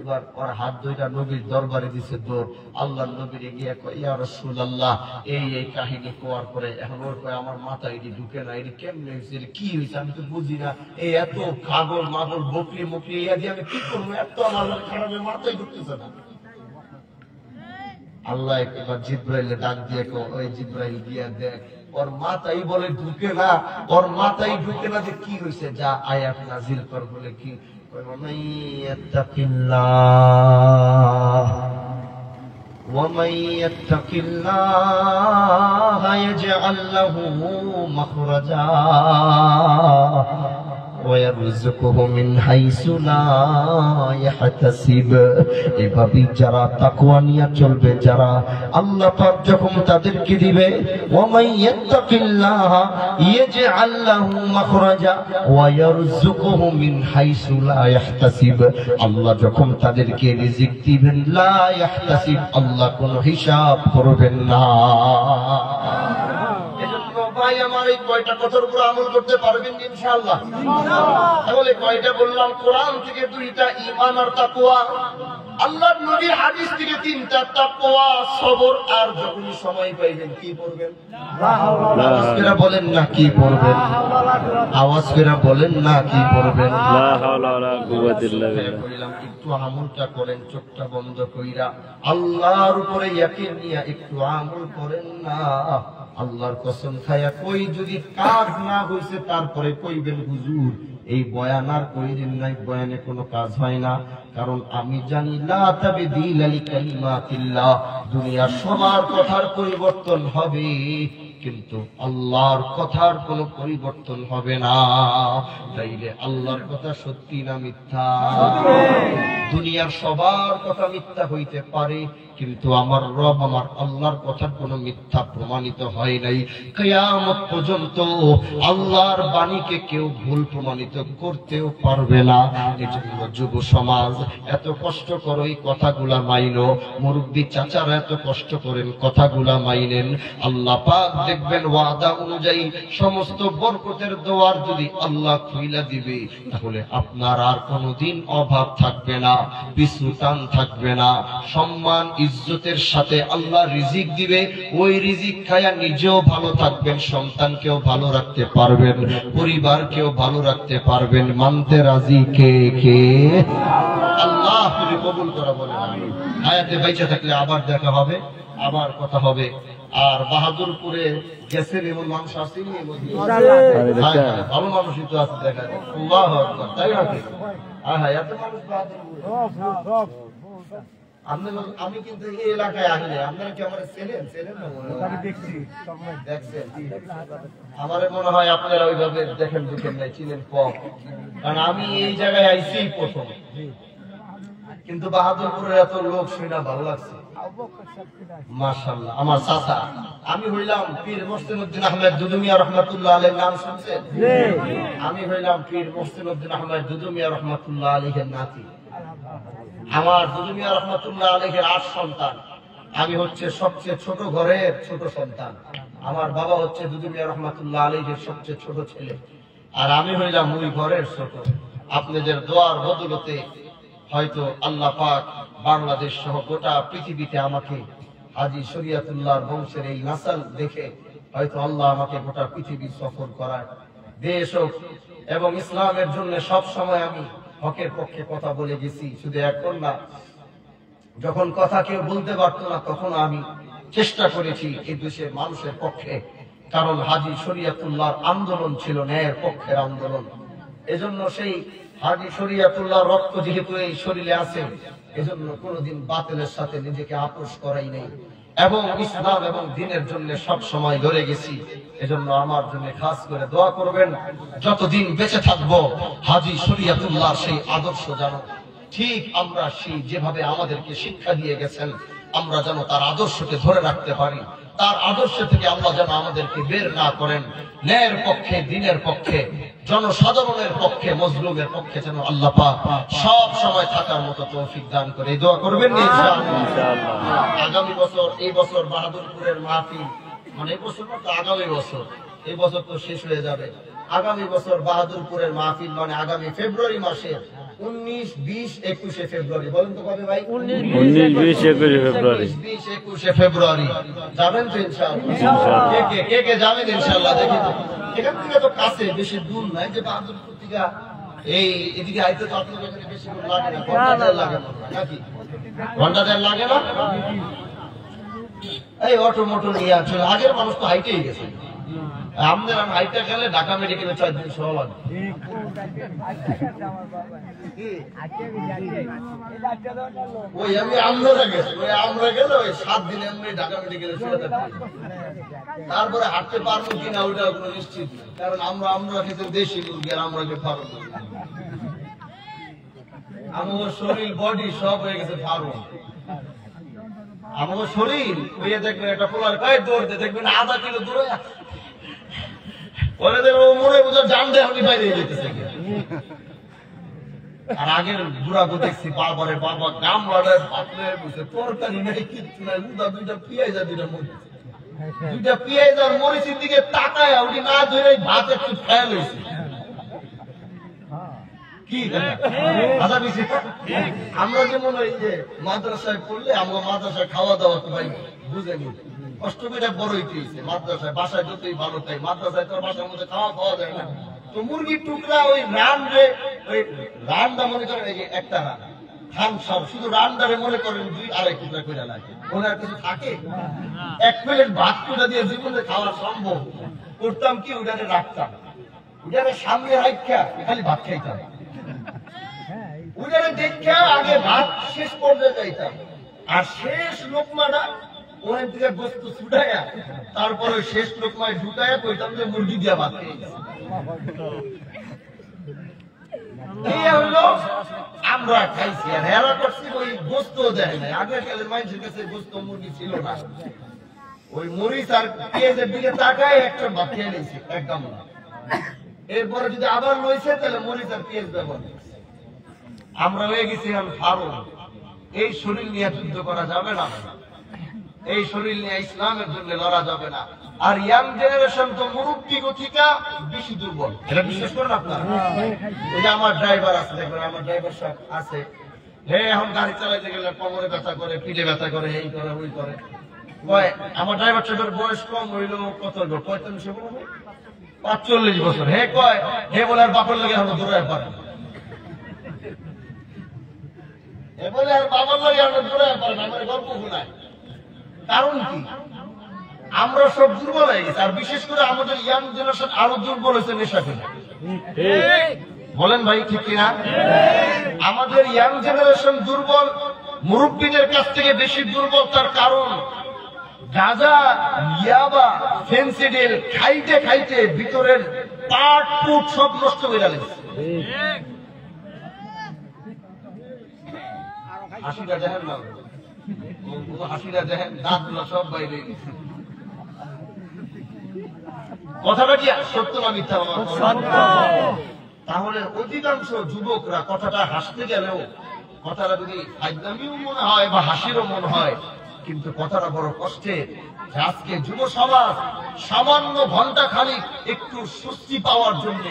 এবার ওর হাত দুইটা নবীর দরবারে দিছে দৌড়। আল্লাহ নবীর গিয়ে কয়, ইয়া রাসূলুল্লাহ, এই এই কাহিনী কোয়ার পরে এখন ওর কয়, আমার মাথা এটি ঢুকে না, এটি কেমনে হয়েছে, কি হয়েছে আমি তো বুঝি না, এই এত পাগল মাগল বকরি মকরি ইয়া দিয়ে আমি কি করবো, এত আমার খারাপে মাথায় ঢুকতেছে না। আল্লাহ এবার জিব্রাইলে ডাক দিয়ে কয়, ওই জিব্রাইল গিয়া দেখ, ওর মাথায় বলে ঢুকে না, ওর মাথায় ঢুকে না যে কি হয়েছে, যা আয়াত নাজিল কর। বলে কি? ومن يتق الله يجعل له مخرجا ইয়ারযুকুহু মিন হাইসু লা ইয়াহতাসিব। এভাবেই যারা তাকওয়া নিয়ে চলবে, যারা আল্লাহ পাক যখন তাদেরকে দিবে, ওয়া মান ইয়াত্তাকিল্লাহা ইয়াজআল লাহু মাখরাজা ওয়া ইয়ারযুকুহু মিন হাইসু লা ইয়াহতাসিব। আল্লাহ যখন তাদেরকে রিজিক দিবেন, লা ইয়াহতাসিব, আল্লাহ কোনো হিসাব করবেন না। এজন্য ভাই আমার এই কয়টা কথার উপর আমল করতে পারবেন ইনশাআল্লাহ? তাহলে কয়টা বললাম? কোরআন থেকে 2টা, ঈমান আর তাকওয়া। আল্লাহর নবীর হাদিস থেকে 3টা, তাকওয়া, সবর। আর যখন সময় পাইবেন কি পড়বেন? আওয়াজ করে বলেন না কি পড়বেন? আওয়াজ করে বলেন না কি পড়বেন? লা হাওলা ওয়ালা কুওয়াতা ইল্লা বিল্লাহ। কইলাম একটু আমলটা করেন, চোখটা বন্ধ কইরা আল্লাহর উপরে ইয়াকিন নিয়ে একটু আমল করেন না। আল্লাহর কসম খায়া কই, যদি কাজ না হইছে তারপরে কইবেন হুজুর এই বয়ান আর কইলেন নাই, বয়ানে কোনো কাজ হয় না। কারণ আমি জানি লা তাবদীলা লিকালিমাতিল্লাহ, দুনিয়ার সবার কথার পরিবর্তন হবে কিন্তু আল্লাহর কথার কোনো পরিবর্তন হবে না। তাইলে আল্লাহর কথা সত্যি না মিথ্যা? দুনিয়ার সবার কথা মিথ্যা হইতে পারে কিন্তু আমার রব, আমার আল্লাহর কথার কোনো মিথ্যা প্রমাণিত হয় নাই। কিয়ামত পর্যন্ত আল্লাহর বাণীকে কেউ ভুল প্রমাণিত করতেও পারবে না। এজন্য যুব সমাজ এত কষ্ট করো এই কথাগুলা মাইনো, মুরব্বী চাচারা এত কষ্ট করেন কথাগুলা মাইনেন। আল্লাহ পাক দেখবেন ওয়াদা অনুযায়ী সমস্ত বরকতের দোয়ার যদি আল্লাহ খুইলা দিবে, তাহলে আপনার আর কোনোদিন অভাব থাকবে না, পিছুটান থাকবে না। সম্মান ইজ্জতের সাথে আল্লাহ রিজিক দিবে, ওই রিজিক খায়া নিজেও ভালো থাকবেন, সন্তানকেও ভালো রাখতে পারবেন, পরিবারকেও ভালো রাখতে পারবেন। মানতে রাজি কে কে? আল্লাহ তুমি কবুল করা বলেন আমিন। হায়াতে বেঁচে থাকলে আবার দেখা হবে, আবার কথা হবে। আর বাহাদুরপুরে গেছেন এমন মানুষ আসেনি? ভালো মানুষই তো আছে, দেখা যায়। আল্লাহু আকবার, তাই নাকি? হ্যাঁ, এত মানুষ বাহাদুরপুরে। আমি কিন্তু এই এলাকায় আসলে আপনারা কি আমার চেনেন? দেখছেন? আমার মনে হয় আপনারা ওইভাবে দেখেন নাই, চিনেন কম। কারণ আমি এই জায়গায় আইছি প্রথম, কিন্তু বাহাদুরপুরের এত লোক শুনে ভালো লাগছে। মাশাআল্লাহ। আমার চাচা, আমি হইলাম পীর মোহসিনুদ্দিন আহমেদ দুদুমিয়া রহমাতুল্লাহ আলাইহির নাম শুনছেন? আমি হইলাম পীর মোহসিনুদ্দিন আহমেদ দুদুমিয়া রহমাতুল্লাহ আলাইহির নাতি। আমার দুদুমিয়া রহমাতুল্লাহ আলাইহির 8 সন্তান। আমি হচ্ছে সবচেয়ে ছোট ঘরের ছোট সন্তান। আমার বাবা হচ্ছে দুদুমিয়া রহমাতুল্লাহ আলাইহির সবচেয়ে ছোট ছেলে, আর আমি হইলাম ওই ঘরের ছোট। আপনাদের দোয়ার বদলতে হয়তো আল্লাহ পাক বাংলাদেশ সহ গোটা পৃথিবীতে আমাকে হাজী শরীয়তুল্লাহর বংশের এই নাসল দেখে হয়তো আল্লাহ আমাকে গোটা পৃথিবী সফর করায়। দেশ এবং ইসলামের জন্য সব সময় আমি হকের পক্ষে কথা বলে গেছি। শুধু এখন না, যখন কথা কেউ বলতে পারতো না তখন আমি চেষ্টা করেছি এই দেশের মানুষের পক্ষে। কারণ হাজী শরীয়তুল্লাহর আন্দোলন ছিল ন্যায়ের পক্ষের আন্দোলন। এজন্য সেই হাজী শরীয়তুল্লাহর রক্ত যেহেতু এই শরীরে আছে, এজন্য কোনোদিন বাতিলের সাথে নিজেকে আপোষ করাই নেই এবং ইসলাম এবং দ্বীনের জন্য সব সময় লড়ে গেছি। এজন্য আমার জন্য খাস করে দোয়া করবেন। যতদিন বেঁচে থাকবো হাজী শরীয়তুল্লাহর সেই আদর্শ যেন ঠিক আমরা সেই যেভাবে আমাদেরকে শিক্ষা দিয়ে গেছেন, আমরা যেন তার আদর্শকে ধরে রাখতে পারি। তার আদর্শ থেকে আল্লাহ যেন আমাদেরকে বের না করেন। ন্যায়ের পক্ষে, দ্বীনের পক্ষে, জনসাধারণের পক্ষে, মজলুমের পক্ষে যেন আল্লাহ পাক সব সময় থাকার মতো তৌফিক দান করে। এই দোয়া করবেন ইনশাআল্লাহ। আগামী বছর, এই বছর বাহাদুরপুরের মাহফিল, মানে এই বছর না তো আগামী বছর, এই বছর তো শেষ হয়ে যাবে। আগামী বছর বাহাদুরপুরের মাহফিল মানে আগামী ফেব্রুয়ারি মাসে 19, 20, 21 ফেব্রুয়ারি। বলেন তো কবে ভাই? 19, 20, 21 ফেব্রুয়ারি। যাবেন তো ইনশাআল্লাহ? কে কে যাবেন ইনশাআল্লাহ? দেখি তো, এখান থেকে তো কাছে, বেশি দূর নাই। যে বাহাদুরপুর থেকে এই এদিকে আইতে তো আপনাদের এখানে বেশি দূর লাগে না, ঘন্টা দেড় লাগে নাকি? ঘন্টা দেড় লাগে না? এই অটো মোটো নিয়ে আসলে আগের মানুষ তো হাইটেই গেছে। আমাদের হাইটা খেলে ঢাকা মেডিকেলে 4 দিন সহ লাগে। ওই আমি আমরা গেছি, ওই আমরা গেলে ওই 7 দিন এমনি ঢাকা মেডিকেলে শুয়ে থাকি। তারপরে হাঁটতে পারবো কিনা ওইটা কোনো নিশ্চিত না, কারণ আমরা খেতে দেশি মুরগি আর আমরা যে ফার্ম, আমার শরীর বডি সব হয়ে গেছে ফার্ম। আমার শরীর ওই দেখবেন একটা পোলার গায়ে দৌড়তে দেখবেন আধা কিলো দূরে মনে বোঝা জান দেয় আমি বাইরে যেতেছে। আর আগের বুড়াকে দেখছি বাবারে বাবা কামড়ায় পাতলে বসে তরকারি নাই কিচ্ছু নাই, উদা দুইটা পিঁয়াজ আর দুইটা পিঁয়াজ আর মরিচের দিকে তাকায় উনি না ধরে ভাত একটু খেয়াল হয়েছে। কি আমরা যেমন ওই যে মাদ্রাসায় পড়লে আমরা মাদ্রাসায় খাওয়া দাওয়া তো ভাই বুঝেনি, কষ্ট করে বড় হইতেছে। মাদ্রাসায় বাসায় যতই ভালো তাই মাদ্রাসায় তো বাসার মধ্যে খাওয়া যায় না। তো মুরগির টুকরা ওই রানটা মনে করেন একটা রান খান সব, শুধু রানটারে মনে করেন 2-2.5 টুকরা করে লাগে, ওনার কিছু থাকে। 1 প্লেট ভাত টুকরা দিয়ে জীবনে খাওয়া সম্ভব। করতাম কি ওটারে রাখতাম, ওটারে সামনে রাখা খালি ভাত খাইতাম, ওটারে দেখা আগে ভাত শেষ পর্যায়ে যাইতাম, আর শেষ লোকমাটা ওখান থেকে বস্তু ছুটাইয়া তারপরে শেষ লোকমায় ঢুকাইয়া কইতাম যে মুরগি দিয়া ভাত আমরা খাইছি। আর হেরা করছি ওই গোস্ত দেয় না, আগের কালের মানুষের কাছে গোস্ত মুরগি ছিল না। ওই মরিচ আর পেঁয়াজের দিকে তাকায় একটা ভাত খেয়ে নিয়েছি একদম না। এরপরে যদি আবার লইছে তাহলে মরিচ আর পেঁয়াজ ব্যবহার করছে। আমরা হয়ে গেছি ফারুক। এই শরীর নিয়ে যুদ্ধ করা যাবে না, এই শরীর নিয়ে ইসলামের জন্য লড়া যাবে না। আর ইয়াং জেনারেশন তো মুরব্বী গতিকা বেশি দুর্বল, এটা বিশ্বাস করেন আপনারা? ওই যে আমার ড্রাইভার আছে, দেখবেন আমার ড্রাইভার সব আছে, হে এখন গাড়ি চালাইতে গেলে কোমরে ব্যথা করে, পিঠে ব্যথা করে, এই করে ওই করে। আমার ড্রাইভার সাহেবের বয়স কম হইল কত, 45 বছর। হে কয় হে বলে আর বাপের লাগে আমরা দূরে পারে, হে বলে আর বাবার লাগে আমরা দূরে পারে না, আমার গল্প শোনায়। কারণ কি? আমরা সব দুর্বল হয়ে গেছি, আর বিশেষ করে আমাদের ইয়াং জেনারেশন আরো দুর্বল হয়েছে নেশা করে। বলেন ভাই ঠিক কিনা? আমাদের ইয়াং জেনারেশন দুর্বল, মুরব্বীদের কাছ থেকে বেশি দুর্বল। তার কারণ গাঁজা, ইয়াবা, ফেন্সিডিল খাইতে খাইতে ভিতরের পাট পুট সব নষ্ট হয়ে গেছে। হাসিটা দেখেন না, হাসিটা দেখেন, দাঁতগুলো সব বাইরে। কথাটা কি সত্য না মিথ্যা? তাহলে অধিকাংশ যুবকরা কথাটা হাসতে গেলেও কথাটা যদি ফাইজলামিও মনে হয় বা হাসিরও মনে হয়, কিন্তু কথাটা বড় কষ্টের। আজকে যুব সমাজ সামান্য ঘন্টা খানিক একটু স্বস্তি পাওয়ার জন্য,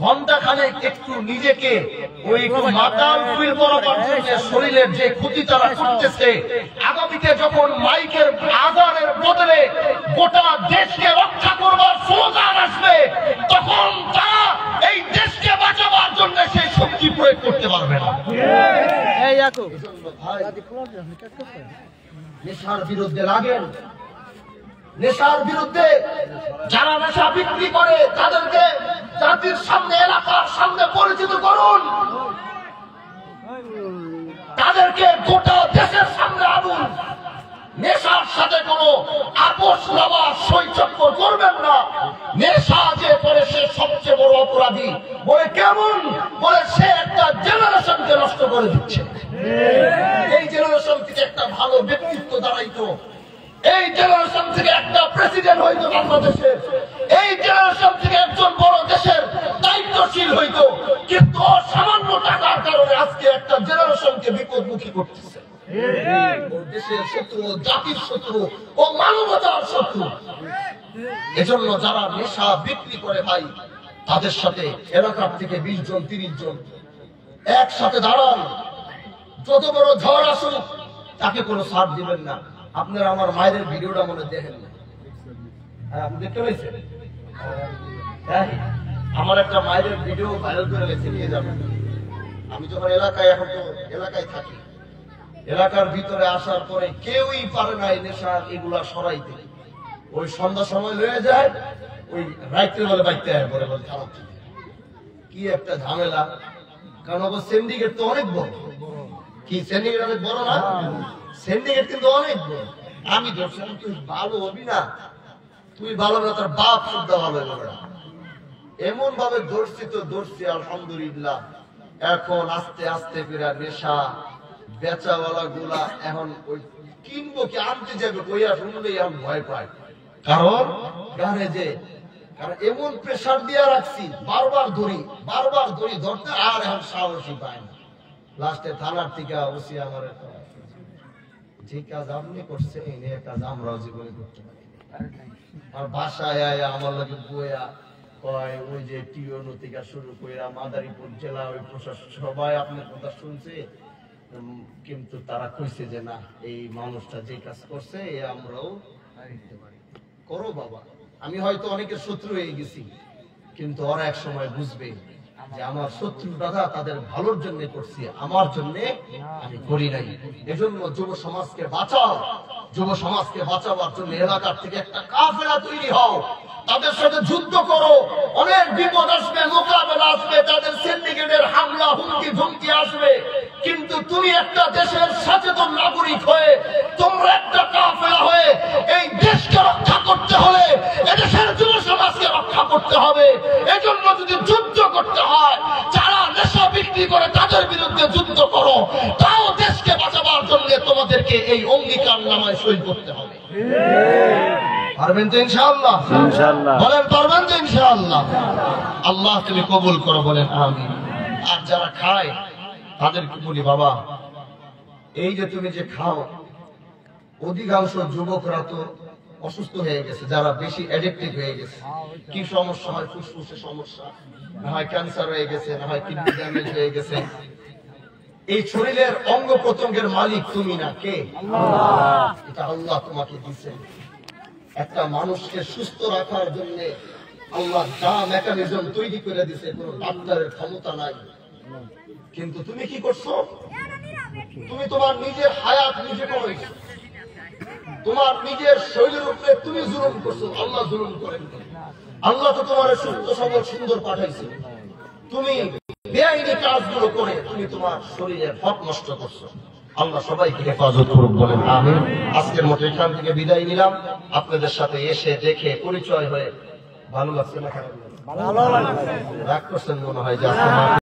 ঘন্টা খানেক একটু নিজেকে ওই মাতাল ফিল করার জন্য শরীরের যে ক্ষতি তারা করতেছে, আগামীতে যখন মাইকের আজানের বদলে গোটা দেশকে রক্ষা করবার স্লোগান আসবে, তখন তারা এই দেশকে বাঁচাবার জন্য সেই শক্তি প্রয়োগ করতে পারবে না। নেশার বিরুদ্ধে লাগেন, নেশার বিরুদ্ধে যারা নেশা বিক্রি করে তাদেরকে জাতির সামনে, এলাকার সামনে পরিচিত করুন, তাদেরকে গোটা দেশের সামনে আনুন। নেশার সাথে কোনো আপোষ নেওয়া সৈচক্য করবেন না। নেশা যে করে সে সবচেয়ে বড় অপরাধী। বলে কেমন? বলে সে একটা জেনারেশনকে নষ্ট করে দিচ্ছে। এই জেনারেশন থেকে একটা ভালো ব্যক্তিত্ব দাঁড়াইতো, এই জেনারেশন থেকে একটা প্রেসিডেন্ট হইতো বাংলাদেশের, এই জেনারেশন থেকে একজন বড় দেশের দায়িত্বশীল হইতো, কিন্তু সামান্য টাকার কারণে আজকে একটা জেনারেশনকে বিপদমুখী করতেছে। দেশের শত্রু, জাতির শত্রু ও মানবতার শত্রু। এজন্য যারা নেশা বিক্রি করে ভাই, তাদের সাথে এলাকার থেকে 20 জন 30 জন একসাথে দাঁড়ান। যত বড় ঝড় আসুক তাকে কোনো ছাড় দিবেন না। আপনারা আমার মায়ের ভিডিওটা মনে দেখেন না? আপনি দেখতে পেয়েছেন? আমার একটা মায়ের ভিডিও ভাইরাল করে গেছে, নিয়ে যাবেন। আমি যখন এলাকায়, এখন তো এলাকায় থাকি, এলাকার ভিতরে আসার পরে কেউই পারে না এই নেশা এগুলা সরাইতে। ওই সন্ধ্যা সময় হয়ে যায়, ওই রাইতের বেলা বাইতে পরে বলে খারাপ কি একটা ঝামেলা, কারণ ওর সিন্ডিকেট তো অনেক বড়। কি সিন্ডিকেট অনেক বড় না? সিন্ডিকেট কিন্তু অনেক বড়। আমি ধরছিলাম তুই ভালো হবি না, তুই ভালো না, তোর বাপ শুদ্ধ ভালো হবে না, এমন ভাবে ধরছি তো ধরছি আলহামদুলিল্লাহ। এখন আস্তে আস্তে ফিরা নেশা বেচাওয়ালা গুলা এখন ওই কিনবো কি আনতে যাবে কইয়া শুনলেই এখন ভয় পায়। কারণ গানে যে কারণ এমন প্রেসার দিয়া রাখছি, বারবার ধরি ধরতে আর এখন সাহসী পায় না। লাস্টে থানার থেকে ওসি আমার যে কাজ আপনি করছেন এই নিয়ে কাজ আমরাও জীবনে করতে পারি। আর বাসায় আয়া আমার লাগে বইয়া কয় ওই যে টিও নতিকা শুরু কইরা মাদারীপুর জেলা ওই প্রশাসন সবাই আপনার কথা শুনছে, কিন্তু তারা কইছে যে না এই মানুষটা যে কাজ করছে এ আমরাও করতে পারি। করো বাবা, আমি হয়তো অনেকের শত্রু হয়ে গেছি, কিন্তু ওরা এক সময় বুঝবে যে আমার শত্রু দাদা তাদের ভালোর জন্য করছি, আমার জন্য আমি করি নাই। এজন্য যুব সমাজকে বাঁচাও, যুব সমাজকে বাঁচাবার জন্য এলাকার থেকে একটা কাফেলা তৈরি হও, তাদের সাথে যুদ্ধ করো। অনেক বিপদ আসবে, মোকাবেলা আসবে, তাদের সিন্ডিকেটের হামলা হুমকি ধমকি আসবে, কিন্তু তুমি একটা দেশের সচেতন নাগরিক হয়ে তোমরা একটা কাফেলা হয়ে এই দেশকে রক্ষা করতে হলে এদেশের যুব সমাজকে রক্ষা করতে হবে। এজন্য যদি যুদ্ধ করতে হয়, যারা নেশা বিক্রি করে তাদের বিরুদ্ধে যুদ্ধ করো, তাও দেশকে বাঁচাবার জন্য তোমাদেরকে এই অঙ্গীকার নামায় সই করতে হবে। পারবেন তো ইনশাআল্লাহ? ইনশাআল্লাহ বলেন পারবেন তো ইনশাআল্লাহ? আল্লাহ তুমি কবুল করো, বলেন আমিন। আর যারা খায় তাদেরকে বলি বাবা, এই যে তুমি যে খাও, অধিকাংশ যুবকরা তো অসুস্থ হয়ে গেছে, যারা বেশি অ্যাডিক্টিভ হয়ে গেছে। কি সমস্যা হয়? ফুসফুসে সমস্যা, না হয় ক্যান্সার হয়ে গেছে, না হয় কিডনি ড্যামেজ হয়ে গেছে। এই শরীরের অঙ্গ প্রত্যঙ্গের মালিক তুমি না, কে? এটা আল্লাহ তোমাকে দিয়েছেন। একটা মানুষকে সুস্থ রাখার জন্য আল্লাহ যা মেকানিজম তৈরি করে দিয়েছে, কোনো ডাক্তারের ক্ষমতা নাই। কিন্তু তুমি কি করছো? তুমি তোমার নিজের হায়াত নিজে কমাইছো, তোমার নিজের শরীরের উপরে তুমি জুলুম করছো। আল্লাহ জুলুম করেন? আল্লাহ তো তোমার সুস্থ সবল সুন্দর পাঠাইছে, তুমি বেআইনি কাজগুলো করে তুমি তোমার শরীরের হক নষ্ট করছো। আল্লাহ সবাইকে হেফাজত করুক, বলেন আমিন। আজকের মতো এখান থেকে বিদায় নিলাম। আপনাদের সাথে এসে দেখে পরিচয় হয়ে ভালো লাগছে না? খারাপ লাগছে? রাগ করছেন মনে হয় যে